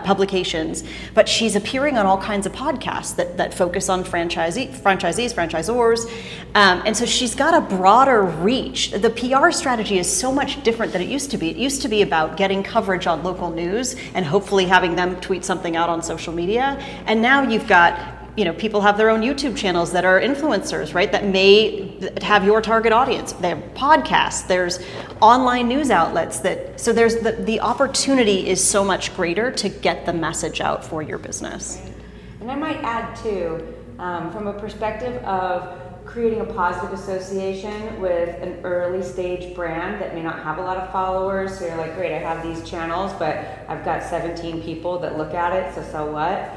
publications, but she's appearing on all kinds of podcasts that focus on franchisees, franchisors, and so she's got a broader reach. The PR strategy is so much different than it used to be. It used to be about getting coverage on local news and hopefully having them tweet something out on social media, and now you've got people have their own YouTube channels that are influencers, right? That may have your target audience. They have podcasts, there's online news outlets so there's the opportunity is so much greater to get the message out for your business. And I might add too, from a perspective of creating a positive association with an early stage brand that may not have a lot of followers. So you're like, great, I have these channels, but I've got 17 people that look at it, so what?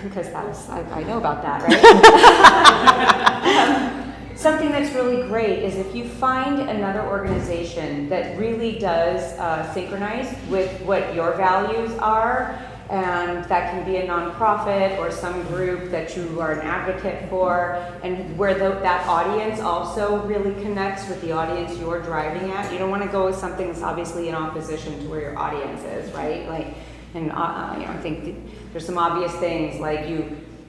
Because I know about that, right? Something that's really great is if you find another organization that really does synchronize with what your values are, and that can be a nonprofit or some group that you are an advocate for, and where that audience also really connects with the audience you're driving at. You don't want to go with something that's obviously in opposition to where your audience is, right? I think there's some obvious things like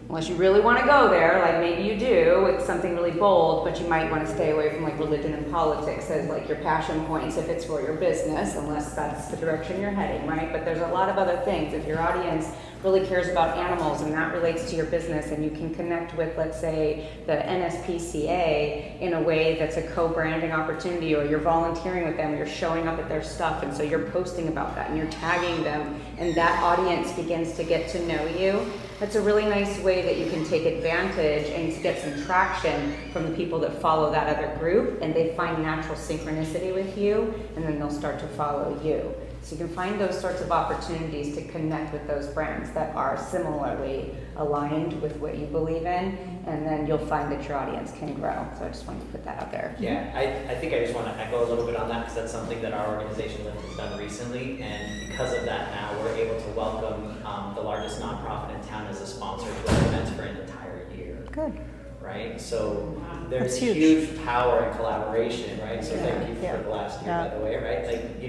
unless you really want to go there, like maybe you do, it's something really bold, but you might want to stay away from like religion and politics as like your passion points if it's for your business, unless that's the direction you're heading, right? But there's a lot of other things. If your audience really cares about animals and that relates to your business and you can connect with, let's say, the NSPCA in a way that's a co-branding opportunity, or you're volunteering with them, or you're showing up at their stuff, and so you're posting about that and you're tagging them, and that audience begins to get to know you. That's a really nice way that you can take advantage and to get some traction from the people that follow that other group, and they find natural synchronicity with you, and then they'll start to follow you. So you can find those sorts of opportunities to connect with those brands that are similarly aligned with what you believe in, and then you'll find that your audience can grow. So I just wanted to put that out there. Yeah, I think I just want to echo a little bit on that, because that's something that our organization Lift has done recently, and because of that now we're able to welcome the largest nonprofit in town as a sponsor to our events for an entire year. Good. Right? So there's That's huge. huge power in collaboration, right? So thank you for the last year, by the way, right? Like,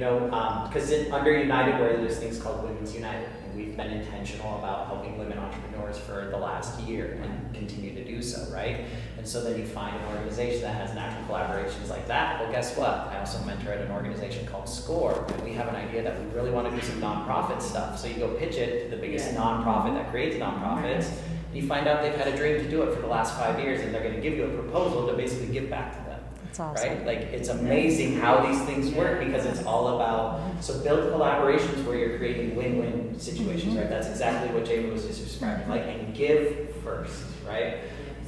because under United, where there's things called Women's United, and we've been intentional about helping women entrepreneurs for the last year and continue to do so, right? And so then you find an organization that has natural collaborations like that. Well, guess what? I also mentor at an organization called SCORE, and we have an idea that we really want to do some nonprofit stuff. So you go pitch it to the biggest nonprofit that creates nonprofits. You find out they've had a dream to do it for the last 5 years, and they're going to give you a proposal to basically give back to them. That's awesome. Right? Like, it's amazing how these things work, because it's all about, so build collaborations where you're creating win-win situations, right? That's exactly what Jamie was just describing. Like, and give first, right?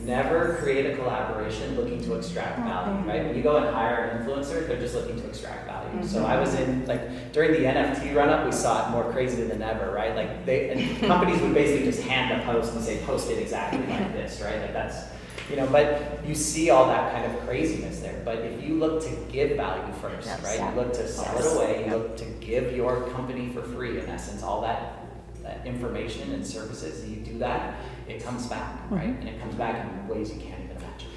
Never create a collaboration looking to extract value, right? When you go and hire an influencer, they're just looking to extract value. So I was in, during the NFT run-up, we saw it more crazy than ever, right? And companies would basically just hand a post and say, post it exactly like this, right? Like that's, but you see all that kind of craziness there. But if you look to give value first, right? You look to sell it away, you look to give your company for free, in essence, all that information and services, you do that, it comes back, right? And it comes back in ways you can't even imagine.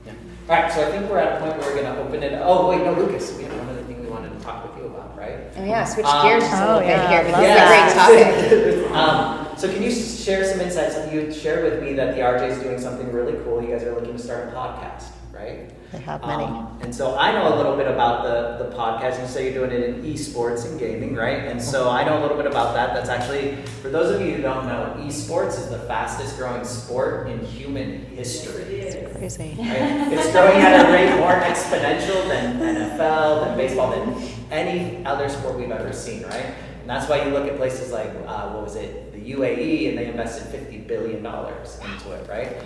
Yeah. All right, so I think we're at a point where we're going to open it. Oh, wait, no, Lucas, we have one other thing we wanted to talk with you about, right? Oh yeah, switch gears just a little bit here. This Yeah. is a great topic. So can you share some insights? You shared with me that the RJ is doing something really cool. You guys are looking to start a podcast, right? They have many. And so I know a little bit about the podcast. You say you're doing it in esports and gaming, right? And so I know a little bit about that. That's actually, for those of you who don't know, esports is the fastest growing sport in human history. It's crazy. Right? It's growing at a rate more exponential than NFL, than baseball, than any other sport we've ever seen, right? And that's why you look at places like, the UAE, and they invested $50 billion into it, right?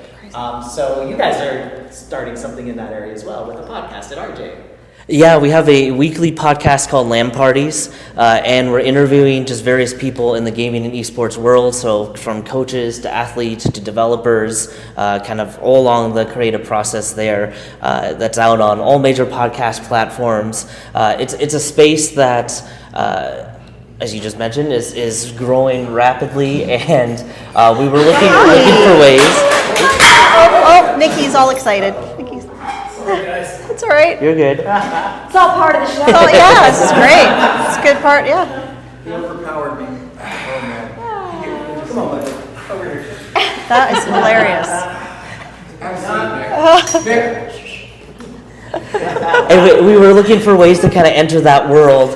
So you guys are starting something in that area as well with a podcast at RJ. Yeah, we have a weekly podcast called LAN Parties, and we're interviewing just various people in the gaming and esports world, so from coaches to athletes to developers, kind of all along the creative process there. That's out on all major podcast platforms. It's a space that, as you just mentioned, is growing rapidly, and we were looking for ways. Oh, Nikki's all excited. Nikki's. It's all right. You're good. It's all part of the show. Oh, yeah, this is great. It's a good part, yeah. He overpowered me. Oh, man. Come on, buddy. Over here. That is hilarious. And we were looking for ways to kind of enter that world.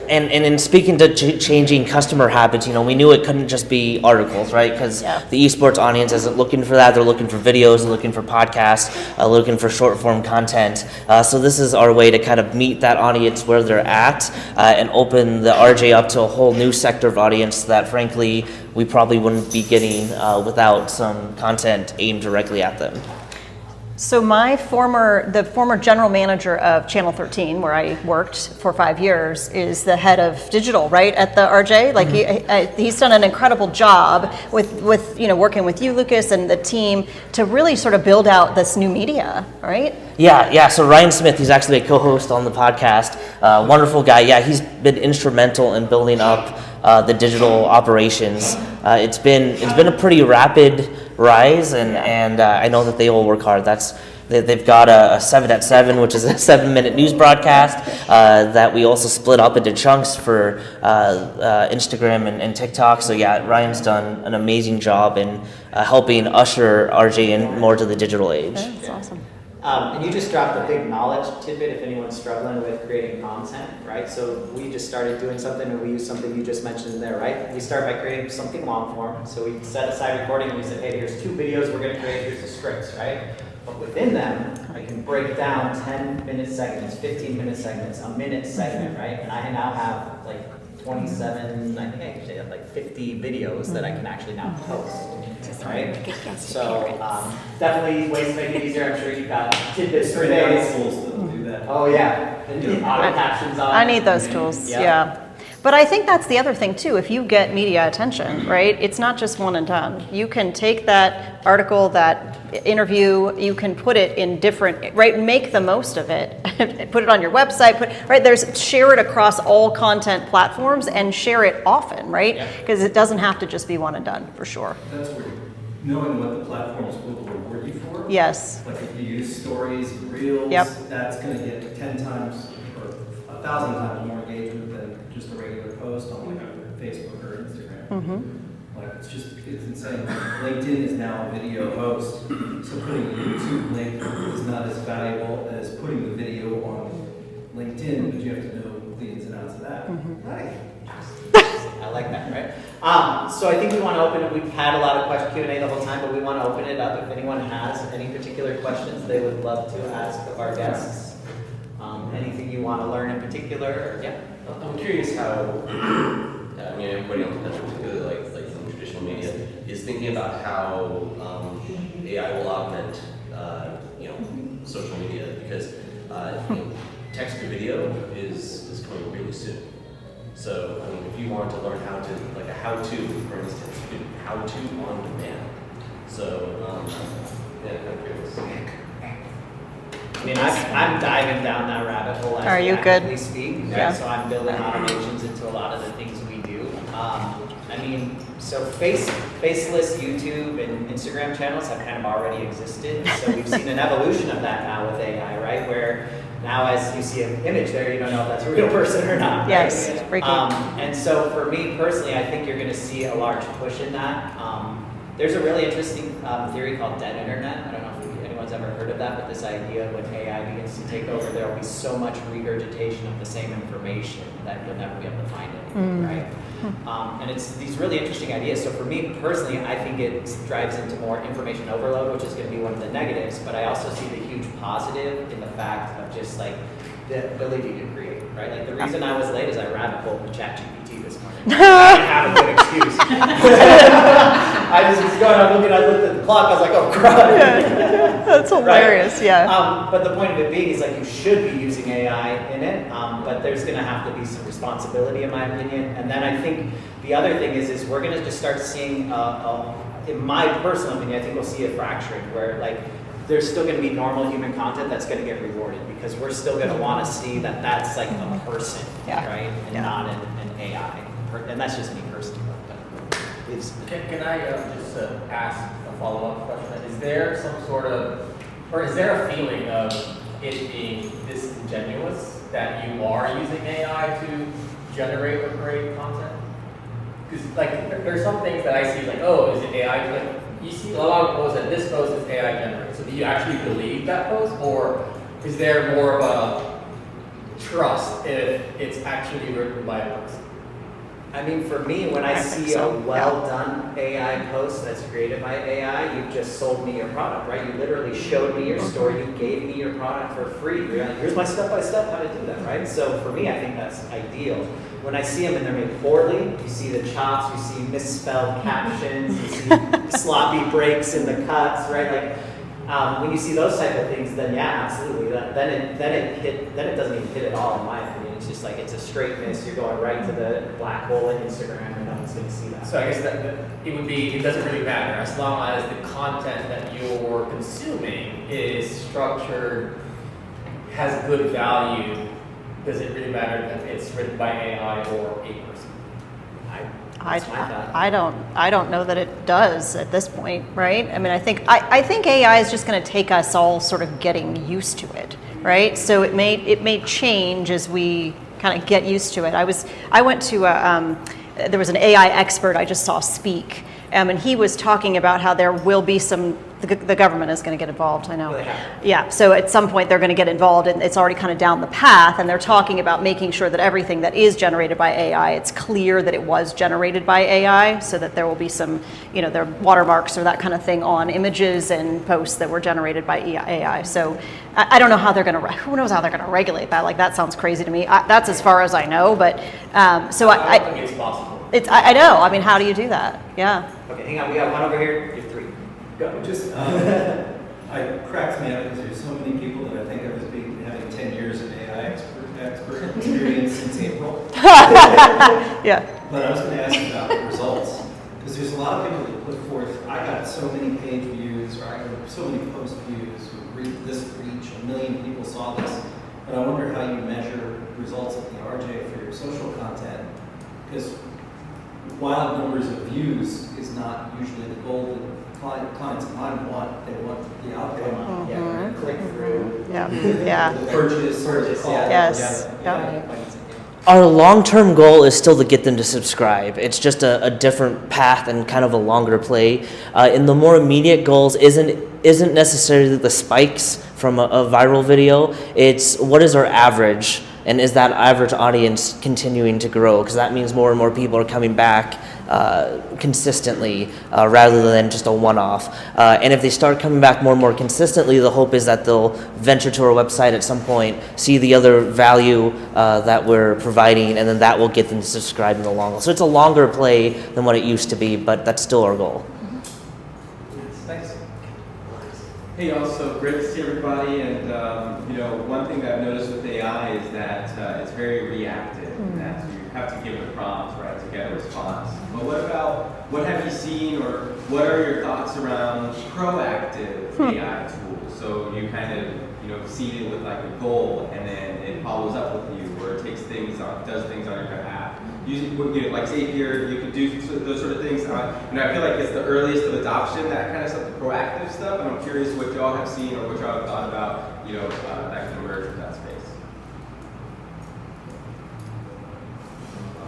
And in speaking to changing customer habits, we knew it couldn't just be articles, right? Because the esports audience isn't looking for that. They're looking for videos, they're looking for podcasts, looking for short form content. So this is our way to kind of meet that audience where they're at and open the RJ up to a whole new sector of audience that, frankly, we probably wouldn't be getting without some content aimed directly at them. So the former general manager of Channel 13, where I worked for 5 years, is the head of digital, right, at the RJ. Like he's done an incredible job with working with you, Lucas, and the team to really sort of build out this new media, right? Yeah. So Ryan Smith, he's actually a co-host on the podcast. Wonderful guy. Yeah, he's been instrumental in building up the digital operations. It's been a pretty rapid rise, and I know that they all work hard. They've got a 7 at 7, which is a 7-minute news broadcast that we also split up into chunks for Instagram and TikTok. So yeah, Ryan's done an amazing job in helping usher RJ in more to the digital age. That's awesome. And you just dropped a big knowledge tidbit if anyone's struggling with creating content, right? So we just started doing something, and we used something you just mentioned there, right? We start by creating something long form. So we set aside recording, and we said, hey, here's 2 videos we're going to create, here's the scripts, right? But within them, I can break down 10-minute segments, 15-minute segments, a minute segment, right? And I now have like 27, I think I actually have like 50 videos that I can actually now post, right? So definitely ways to make it easier. I'm sure you've got tidbits for days. Tools that do that. Oh yeah, and auto captions on. I need those tools, yeah. But I think that's the other thing too. If you get media attention, right, it's not just one and done. You can take that article, that interview, you can put it in different, right, make the most of it. Put it on your website, share it across all content platforms and share it often, right? Because it doesn't have to just be one and done, for sure. That's where knowing what the platforms will reward you for. Yes. Like if you use stories, reels, that's going to get 10 times or 1,000 times more engagement than just a regular post on like Facebook or Instagram. Mm-hmm. Like it's insane. LinkedIn is now a video host, so putting a YouTube link is not as valuable as putting the video on LinkedIn, but you have to know the ins and outs of that. Mm-hmm. Right. I like that, right? So I think we want to open it. We've had a lot of Q&A the whole time, but we want to open it up. If anyone has any particular questions they would love to ask of our guests. Anything you want to learn in particular? Yeah. I'm curious how, everybody on the country, particularly like in traditional media, is thinking about how AI will augment, social media, because text to video is coming really soon. So, if you want to learn how to, like a how-to, for instance, you can how-to on demand. So, I'm curious. I'm diving down that rabbit hole as we actively speak. Right? Yeah. So I'm building automations into a lot of the things we do. So faceless YouTube and Instagram channels have kind of already existed. So we've seen an evolution of that now with AI, right? Where now as you see an image there, you don't know if that's a real person or not. Yes, right? freaky. And so for me personally, I think you're going to see a large push in that. There's a really interesting theory called dead internet. I don't know if anyone's ever heard of that, but this idea when AI begins to take over, there will be so much regurgitation of the same information that you'll never be able to find it, right? And it's these really interesting ideas. So for me personally, I think it drives into more information overload, which is going to be one of the negatives, but I also see the huge positive in the fact of just like the ability to create, right? Like the reason I was late is I rabbit holed with ChatGPT this morning. I didn't have a good excuse. I just was going, I looked at the clock, I was like, oh crap. That's hilarious, yeah. But the point of it being is like you should be using AI in it, but there's going to have to be some responsibility, in my opinion. And then I think the other thing is we're going to just start seeing, in my personal opinion, I think we'll see a fracturing where like there's still going to be normal human content that's going to get rewarded because we're still going to want to see that that's like a person, right, and not an AI. And that's just me personally. Can I just ask a follow-up question? Is there some sort of, or is there a feeling of it being disingenuous that you are using AI to generate or create content? Because like there's some things that I see like, oh, is it AI? Like you see a lot of posts that this post is AI generated. So do you actually believe that post, or is there more of a trust if it's actually written by a person? I mean, for me, when I see a well-done AI post that's created by AI, you've just sold me your product, right? You literally showed me your story, you gave me your product for free. You're like, here's my step-by-step how to do that, right? So for me, I think that's ideal. When I see them and they're made poorly, you see the chops, you see misspelled captions, you see sloppy breaks in the cuts, right? Like when you see those type of things, then yeah, absolutely. Then it doesn't even hit at all, in my opinion. It's just like it's a straight miss. You're going right to the black hole in Instagram, and no one's going to see that. So I guess that it doesn't really matter as long as the content that you're consuming is structured, has good value. Does it really matter if it's written by AI or a person? I don't know that it does at this point, right? I mean, I think AI is just going to take us all sort of getting used to it, right? So it may change as we kind of get used to it. I went to there was an AI expert I just saw speak, and he was talking about how there will be the government is going to get involved, I know. Yeah, so at some point they're going to get involved, and it's already kind of down the path, and they're talking about making sure that everything that is generated by AI, it's clear that it was generated by AI, so that there will be some, there are watermarks or that kind of thing on images and posts that were generated by AI. So I don't know how who knows how they're going to regulate that? Like, that sounds crazy to me. That's as far as I know, but so I don't think it's possible. I know, I mean, how do you do that? Yeah. Okay, hang on, we got one over here, you have three. Go. Just, it cracks me up because there's so many people that I think of as having 10 years of AI expert experience since April. Yeah. But I was going to ask you about the results, because there's a lot of people that put forth, I got so many page views, or I got so many post views, this reach, 1 million people saw this, but I wonder how you measure results at the RJ for your social content, because wild numbers of views is not usually the goal that clients of mine want. They want the outcome. Yeah, click through. Yeah. The purchase, call. Yes. Our long-term goal is still to get them to subscribe. It's just a different path and kind of a longer play. And the more immediate goals isn't necessarily the spikes from a viral video. It's what is our average, and is that average audience continuing to grow? Because that means more and more people are coming back consistently rather than just a one-off. And if they start coming back more and more consistently, the hope is that they'll venture to our website at some point, see the other value that we're providing, and then that will get them to subscribe in the long haul. So it's a longer play than what it used to be, but that's still our goal. Thanks. Hey y'all, so great to see everybody, and one thing that I've noticed with AI is that it's very reactive, and that you have to give it a prompt, right, to get a response. But what have you seen, or what are your thoughts around proactive AI tools? So you kind of seed it with like a goal, and then it follows up with you, or it does things on your behalf. Like Zapier, you could do those sort of things. I feel like it's the earliest of adoption, that kind of stuff, the proactive stuff. And I'm curious what y'all have seen or what y'all have thought about, that can emerge in that space.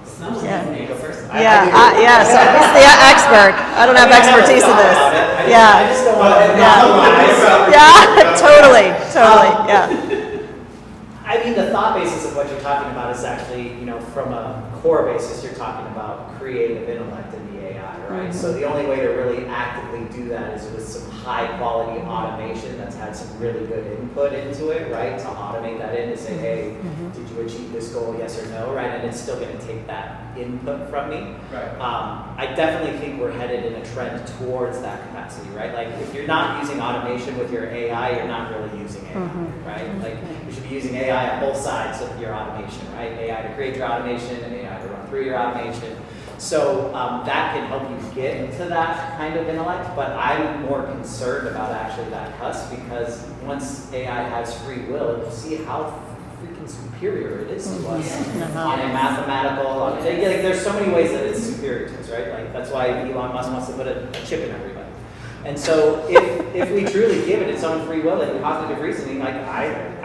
Someone Yeah. go first. So he's the expert. I don't have expertise in this. I just don't want to Totally, yeah. I mean, the thought basis of what you're talking about is actually, from a core basis, you're talking about creative intellect in the AI, right? So the only way to really actively do that is with some high quality automation that's had some really good input into it, right? To automate that in to say, hey, did you achieve this goal, yes or no, right? And it's still gonna take that input from me. Right. I definitely think we're headed in a trend towards that capacity, right? Like if you're not using automation with your AI, you're not really using AI, right? Like you should be using AI on both sides of your automation, right? AI to create your automation and AI to run through your automation. So that can help you get into that kind of intellect, but I'm more concerned about actually that cusp because once AI has free will, you'll see how freaking superior it is to us on a mathematical, like there's so many ways that it's superior to us, right? Like that's why Elon Musk wants to put a chip in everybody. And so if we truly give it its own free will and cognitive reasoning, like I'm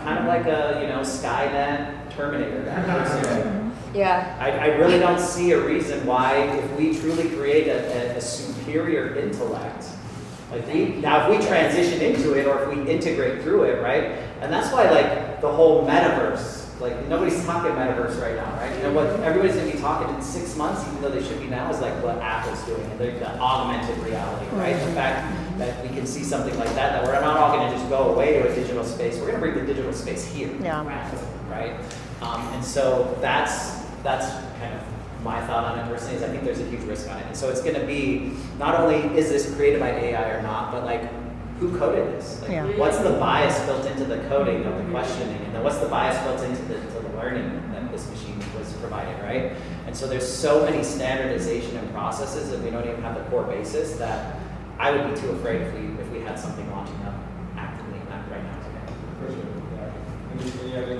kind of like a Skynet Terminator guy. Yeah. I really don't see a reason why, if we truly create a superior intellect, like if we transition into it or if we integrate through it, right? And that's why like the whole metaverse, like nobody's talking metaverse right now, right? You know what everybody's gonna be talking in 6 months, even though they should be now, is like what Apple's doing, and they're the augmented reality, right? The fact that we can see something like that we're not all gonna just go away to a digital space, we're gonna bring the digital space here, right? And so that's kind of my thought on it personally, is I think there's a huge risk on it. And so it's going to be, not only is this created by AI or not, but like, who coded this? Like, what's the bias built into the coding of the questioning? And then what's the bias built into the learning that this machine was provided, right? And so there's so many standardization and processes that we don't even have the core basis that I would be too afraid if we had something launching up actively right now today.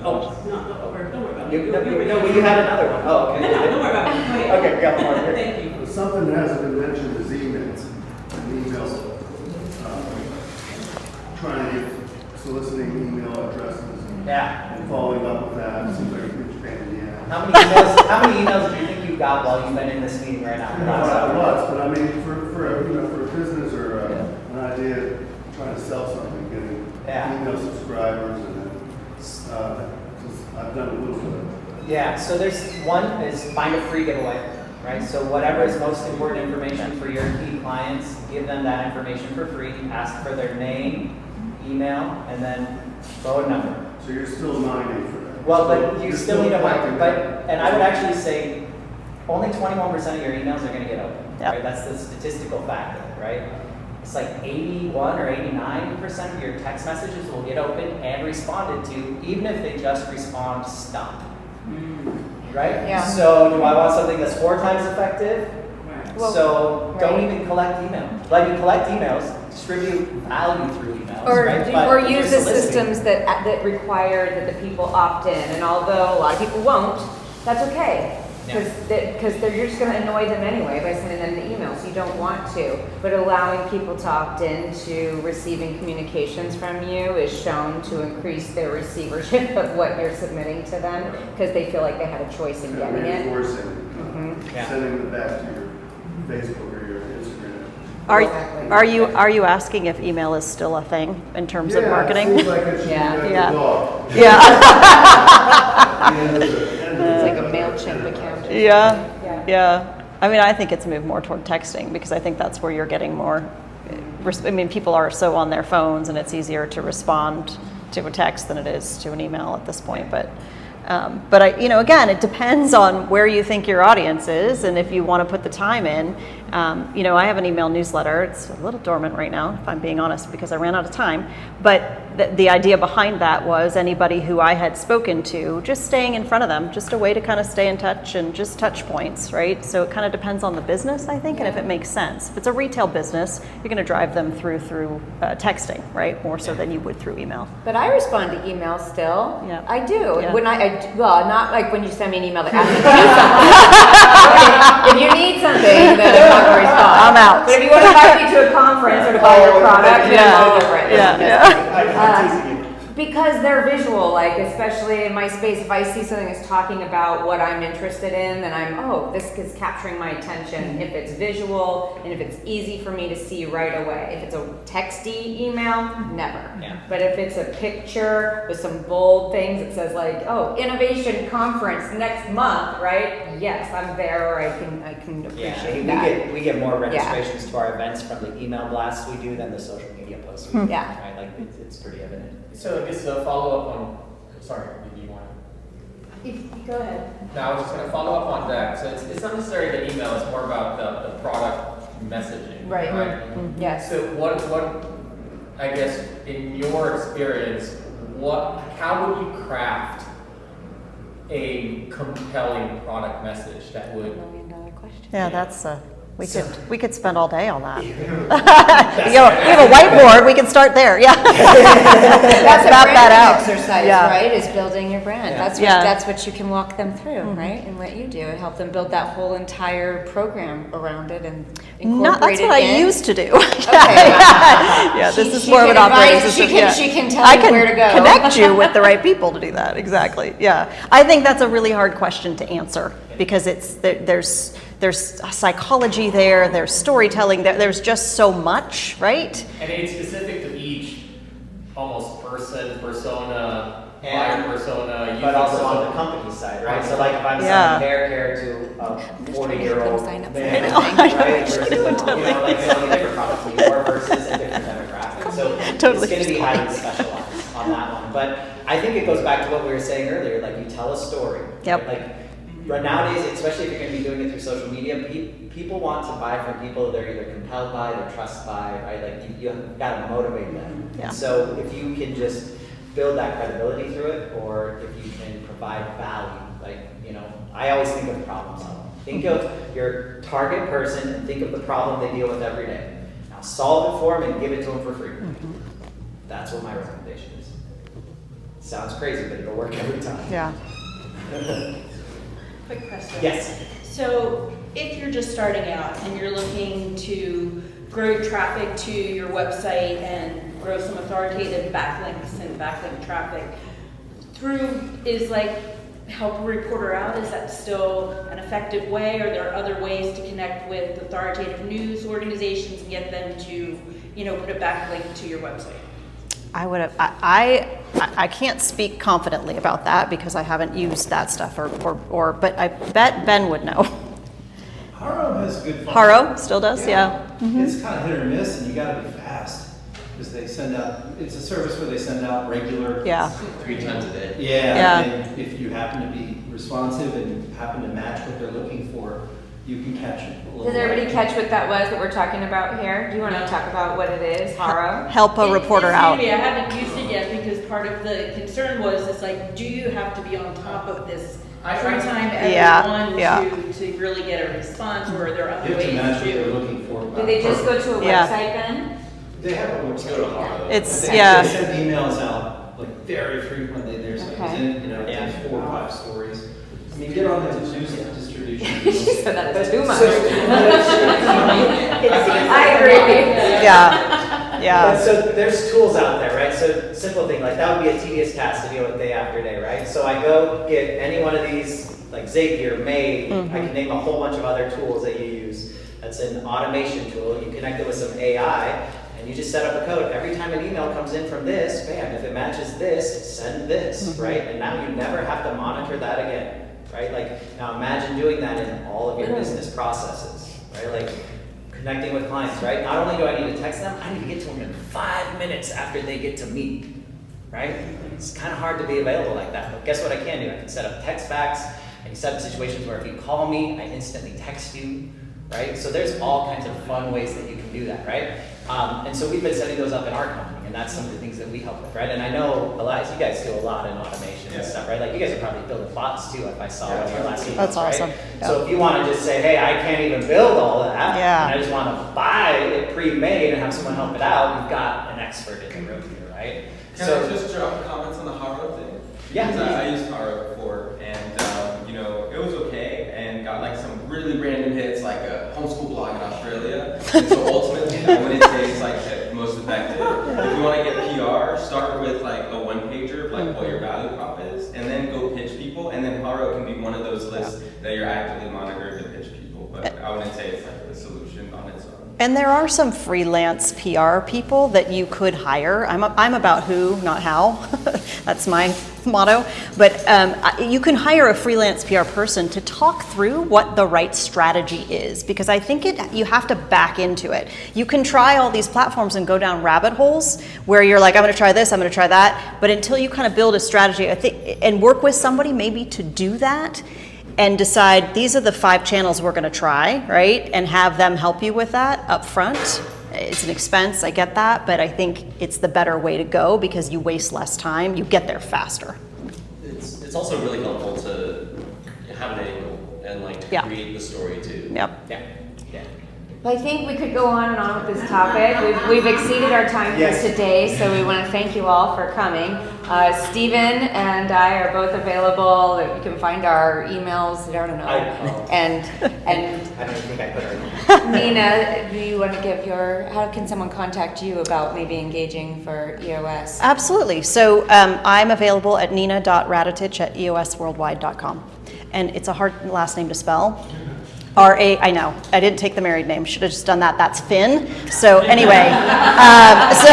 Oh, no, don't worry about it. No, you had another one. Oh, okay. No, don't worry about it. Go ahead. Okay, got one more. Thank you. Something that hasn't been mentioned is emails. Emails, trying to get soliciting email addresses and following up with that. Seems like a huge pain in the ass. How many emails do you think you got while you've been in this meeting right now? Lots, but I mean, for a business or an idea, trying to sell something, getting email subscribers, and then I've done a little bit of it. Yeah, so there's one is find a free giveaway, right? So whatever is most important information for your key clients, give them that information for free. Ask for their name, email, and then phone number. So you're still mining for that. Well, but you You're still need a collecting but and I would actually say only 21% of your emails are going to get opened. Right? That's the statistical fact of it, right? It's like 81 or 89% of your text messages will get opened and responded to, even if they just respond stop. Right? Yeah. So do I want something that's 4 times effective? Right. Well, So don't right. even collect email. Like you collect emails, distribute value through emails, Or, right? or if you're use the soliciting- systems that require that the people opt in, and although a lot of people won't, that's okay. Because you're just going to annoy them anyway by sending them the email, so you don't want to. But allowing people to opt in to receiving communications from you is shown to increase their receivership of what you're submitting to them, because they feel like they have a choice in getting it. Reinforcing, sending it back to your Facebook or your Instagram. Are you asking if email is still a thing in terms of marketing? It seems like it should be like a dog. It's like a MailChimp account. Yeah. I mean, I think it's moved more toward texting because I think that's where you're getting more. I mean, people are so on their phones, and it's easier to respond to a text than it is to an email at this point. But again, it depends on where you think your audience is, and if you want to put the time in. I have an email newsletter. It's a little dormant right now, if I'm being honest, because I ran out of time. But the idea behind that was anybody who I had spoken to, just staying in front of them, just a way to kind of stay in touch and just touch points, right? So it kind of depends on the business, I think, and if it makes sense. If it's a retail business, you're going to drive them through texting, right? More so than you would through email. But I respond to email still. Yeah. I do. Yeah. When well, not like when you send me an email that asks me to do something. If you need something, then I'm not going to respond. I'm out. But if you want to invite me to a conference or to buy your product, then I'm all over it. Yeah. I'm teasing you. Because they're visual, like especially in my space, if I see something that's talking about what I'm interested in, then this is capturing my attention. If it's visual and if it's easy for me to see right away. If it's a texty email, never. Yeah. But if it's a picture with some bold things that says like, innovation conference next month, right? Yes, I'm there, or I can appreciate that. We get more registrations to our events from the email blasts we do than the social media posts we do. Yeah. Right? Like it's pretty evident. So I guess a follow up on, sorry, did you want to? Go ahead. No, I was just going to follow up on that. So it's not necessarily the email, it's more about the product messaging. Right. Mm-hmm. Yes. So what, I guess, in your experience, how would you craft a compelling product message that would? $1 million question. Yeah, that's we could spend all day on that. We have a whiteboard. We can start there. Yeah. That's a map branding that out. exercise, Yeah. right? Is building your brand. Yeah. That's what you can walk them through, right? And what you do, and help them build that whole entire program around it and incorporate That's what it I in. used to do. Okay. Yeah, this is She more of an can operating advise- system. she can tell I you can where to go. connect you with the right people to do that. Exactly. Yeah, I think that's a really hard question to answer because there's psychology there, there's storytelling there, there's just so much, right? And it's specific to each almost persona, And- buyer persona, user But also persona. on the company side, right? So like if I'm Yeah. selling hair care to a 40-year-old Sign up for man, anything. right? Versus like selling a different product anymore versus a different demographic. So Totally. it's going to be highly specialized on that one. But I think it goes back to what we were saying earlier, like you tell a story. Yep. Like right nowadays, especially if you're going to be doing it through social media, people want to buy from people they're either compelled by, they're trusted by, right? Like you've got to motivate them. Yeah. So if you can just build that credibility through it, or if you can provide value, like, I always think of problem solving. Think of your target person and think of the problem they deal with every day. Now solve it for them and give it to them for free. That's what my recommendation is. Sounds crazy, but it'll work every time. Yeah. Quick question. Yes. So if you're just starting out and you're looking to grow traffic to your website and grow some authoritative backlinks and backlink traffic is like help a reporter out, is that still an effective way? Are there other ways to connect with authoritative news organizations and get them to, put a backlink to your website? I can't speak confidently about that because I haven't used that stuff but I bet Ben would know. Haro has good. Haro still does, yeah. It's kind of hit or miss, and you got to be fast because they send out. It's a service where they send out regular. Yeah. 3 times a day. Yeah. And if you happen to be responsive and you happen to match what they're looking for, you can catch it. Does everybody catch what that was that we're talking about here? Do you want to talk about what it is, Haro? Help a reporter It's out. new to me. I haven't used it yet because part of the concern was it's like, do you have to be on top of this every time, to really get a response, or are there other You have to ways match what they're to? looking for. Do they just go to a Yeah. website then? They have a website. It's, They yeah. send emails out like very frequently. There's like, Okay. there's 4 or 5 stories. I mean, get on the news distribution. So that's too much. So- I agree. Yeah. Yeah. So there's tools out there, right? So simple thing, like that would be a tedious task to deal with day after day, right? So I go get any one of these, like Zapier, Made, I can name a whole bunch of other tools that you use. That's an automation tool. You connect it with some AI, and you just set up a code. Every time an email comes in from this, bam, if it matches this, send this, right? And now you never have to monitor that again, right? Like, now imagine doing that in all of your business processes, right? Like, connecting with clients, right? Not only do I need to text them, I need to get to them in 5 minutes after they get to me, right? It's kind of hard to be available like that, but guess what I can do? I can set up text backs. I can set up situations where if you call me, I instantly text you, right? So there's all kinds of fun ways that you can do that, right? And so we've been setting those up in our company, and that's some of the things that we help with, right? And I know, Elias, you guys do a lot in automation and stuff, right? Like you guys are probably building bots too, if I saw one of your last emails, That's awesome. right? Yeah. So if you want to just say, hey, I can't even build all of that, Yeah. and I just want to buy it pre-made and have someone help it out, you've got an expert in the room here, right? Can I just drop comments on the Haro thing? Yeah. Because I used Haro before, and it was okay, and got like some really random hits, like a homeschool blog in Australia. And so ultimately, I wouldn't say it's like the most effective. If you want to get PR, start with like a 1-page And there are some freelance PR people that you could hire. I'm about who, not how. That's my motto. But you can hire a freelance PR person to talk through what the right strategy is, because I think you have to back into it. You can try all these platforms and go down rabbit holes where you're like, I'm going to try this, I'm going to try that. But until you kind of build a strategy, I think, and work with somebody maybe to do that, and decide these are the 5 channels we're going to try, right? And have them help you with that up front. It's an expense, I get that, but I think it's the better way to go because you waste less time, you get there faster. It's also really helpful to have an angle and like create the story too. Yep. Yeah. Well, I think we could go on and on with this topic. We've exceeded our time for today, so we want to thank you all for coming. Stephen and I are both available. You can find our emails. I don't know. And I don't think I put her. Nina, do you want to give how can someone contact you about maybe engaging for EOS? Absolutely. So I'm available at nina.radatich@eosworldwide.com. And it's a hard last name to spell. I know, I didn't take the married name, should have just done that, that's Finn. So anyway, so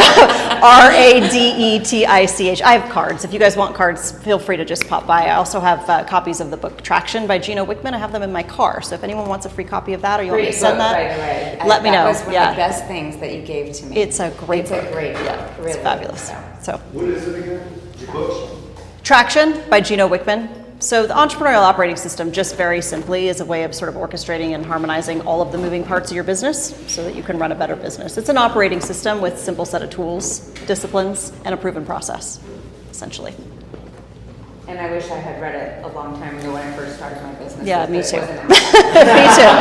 Radetich. I have cards, if you guys want cards, feel free to just pop by. I also have copies of the book Traction by Gino Wickman. I have them in my car, so if anyone wants a free copy of that or you want me to send that, by the way. let me know. That was one of the best things that you gave to me. It's a great book. Yeah, it's fabulous. So, What is it again? Your books? Traction by Gino Wickman. So the entrepreneurial operating system, just very simply, is a way of sort of orchestrating and harmonizing all of the moving parts of your business so that you can run a better business. It's an operating system with a simple set of tools, disciplines, and a proven process, essentially. And I wish I had read it a long time ago when I first started my business. Yeah, me but it too. wasn't Me too.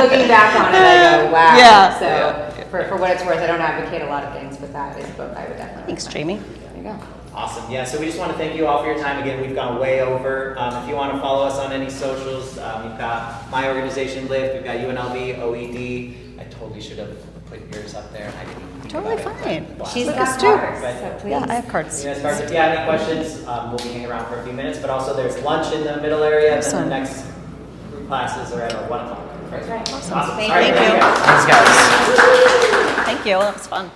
Looking back on it, I go, wow. Yeah. So for what it's worth, I don't advocate a lot of things, but that is what I would definitely Thanks, recommend. Jamie. There you go. Awesome. Yeah, so we just want to thank you all for your time. Again, we've gone way over. If you want to follow us on any socials, we've got my organization, LIFT, we've got UNLV, OED. I totally should have put yours up there. I didn't even think Totally about it. fine. She's Look got us too. cards, so please. Yeah, I have cards. If you have any questions, we'll be hanging around for a few minutes, but also there's lunch in the middle area, and then Awesome. the next group classes are at 1 o'clock. That's right. Awesome. Awesome. Thank All right, you. thank you guys. Thanks, guys. Thank you. That was fun.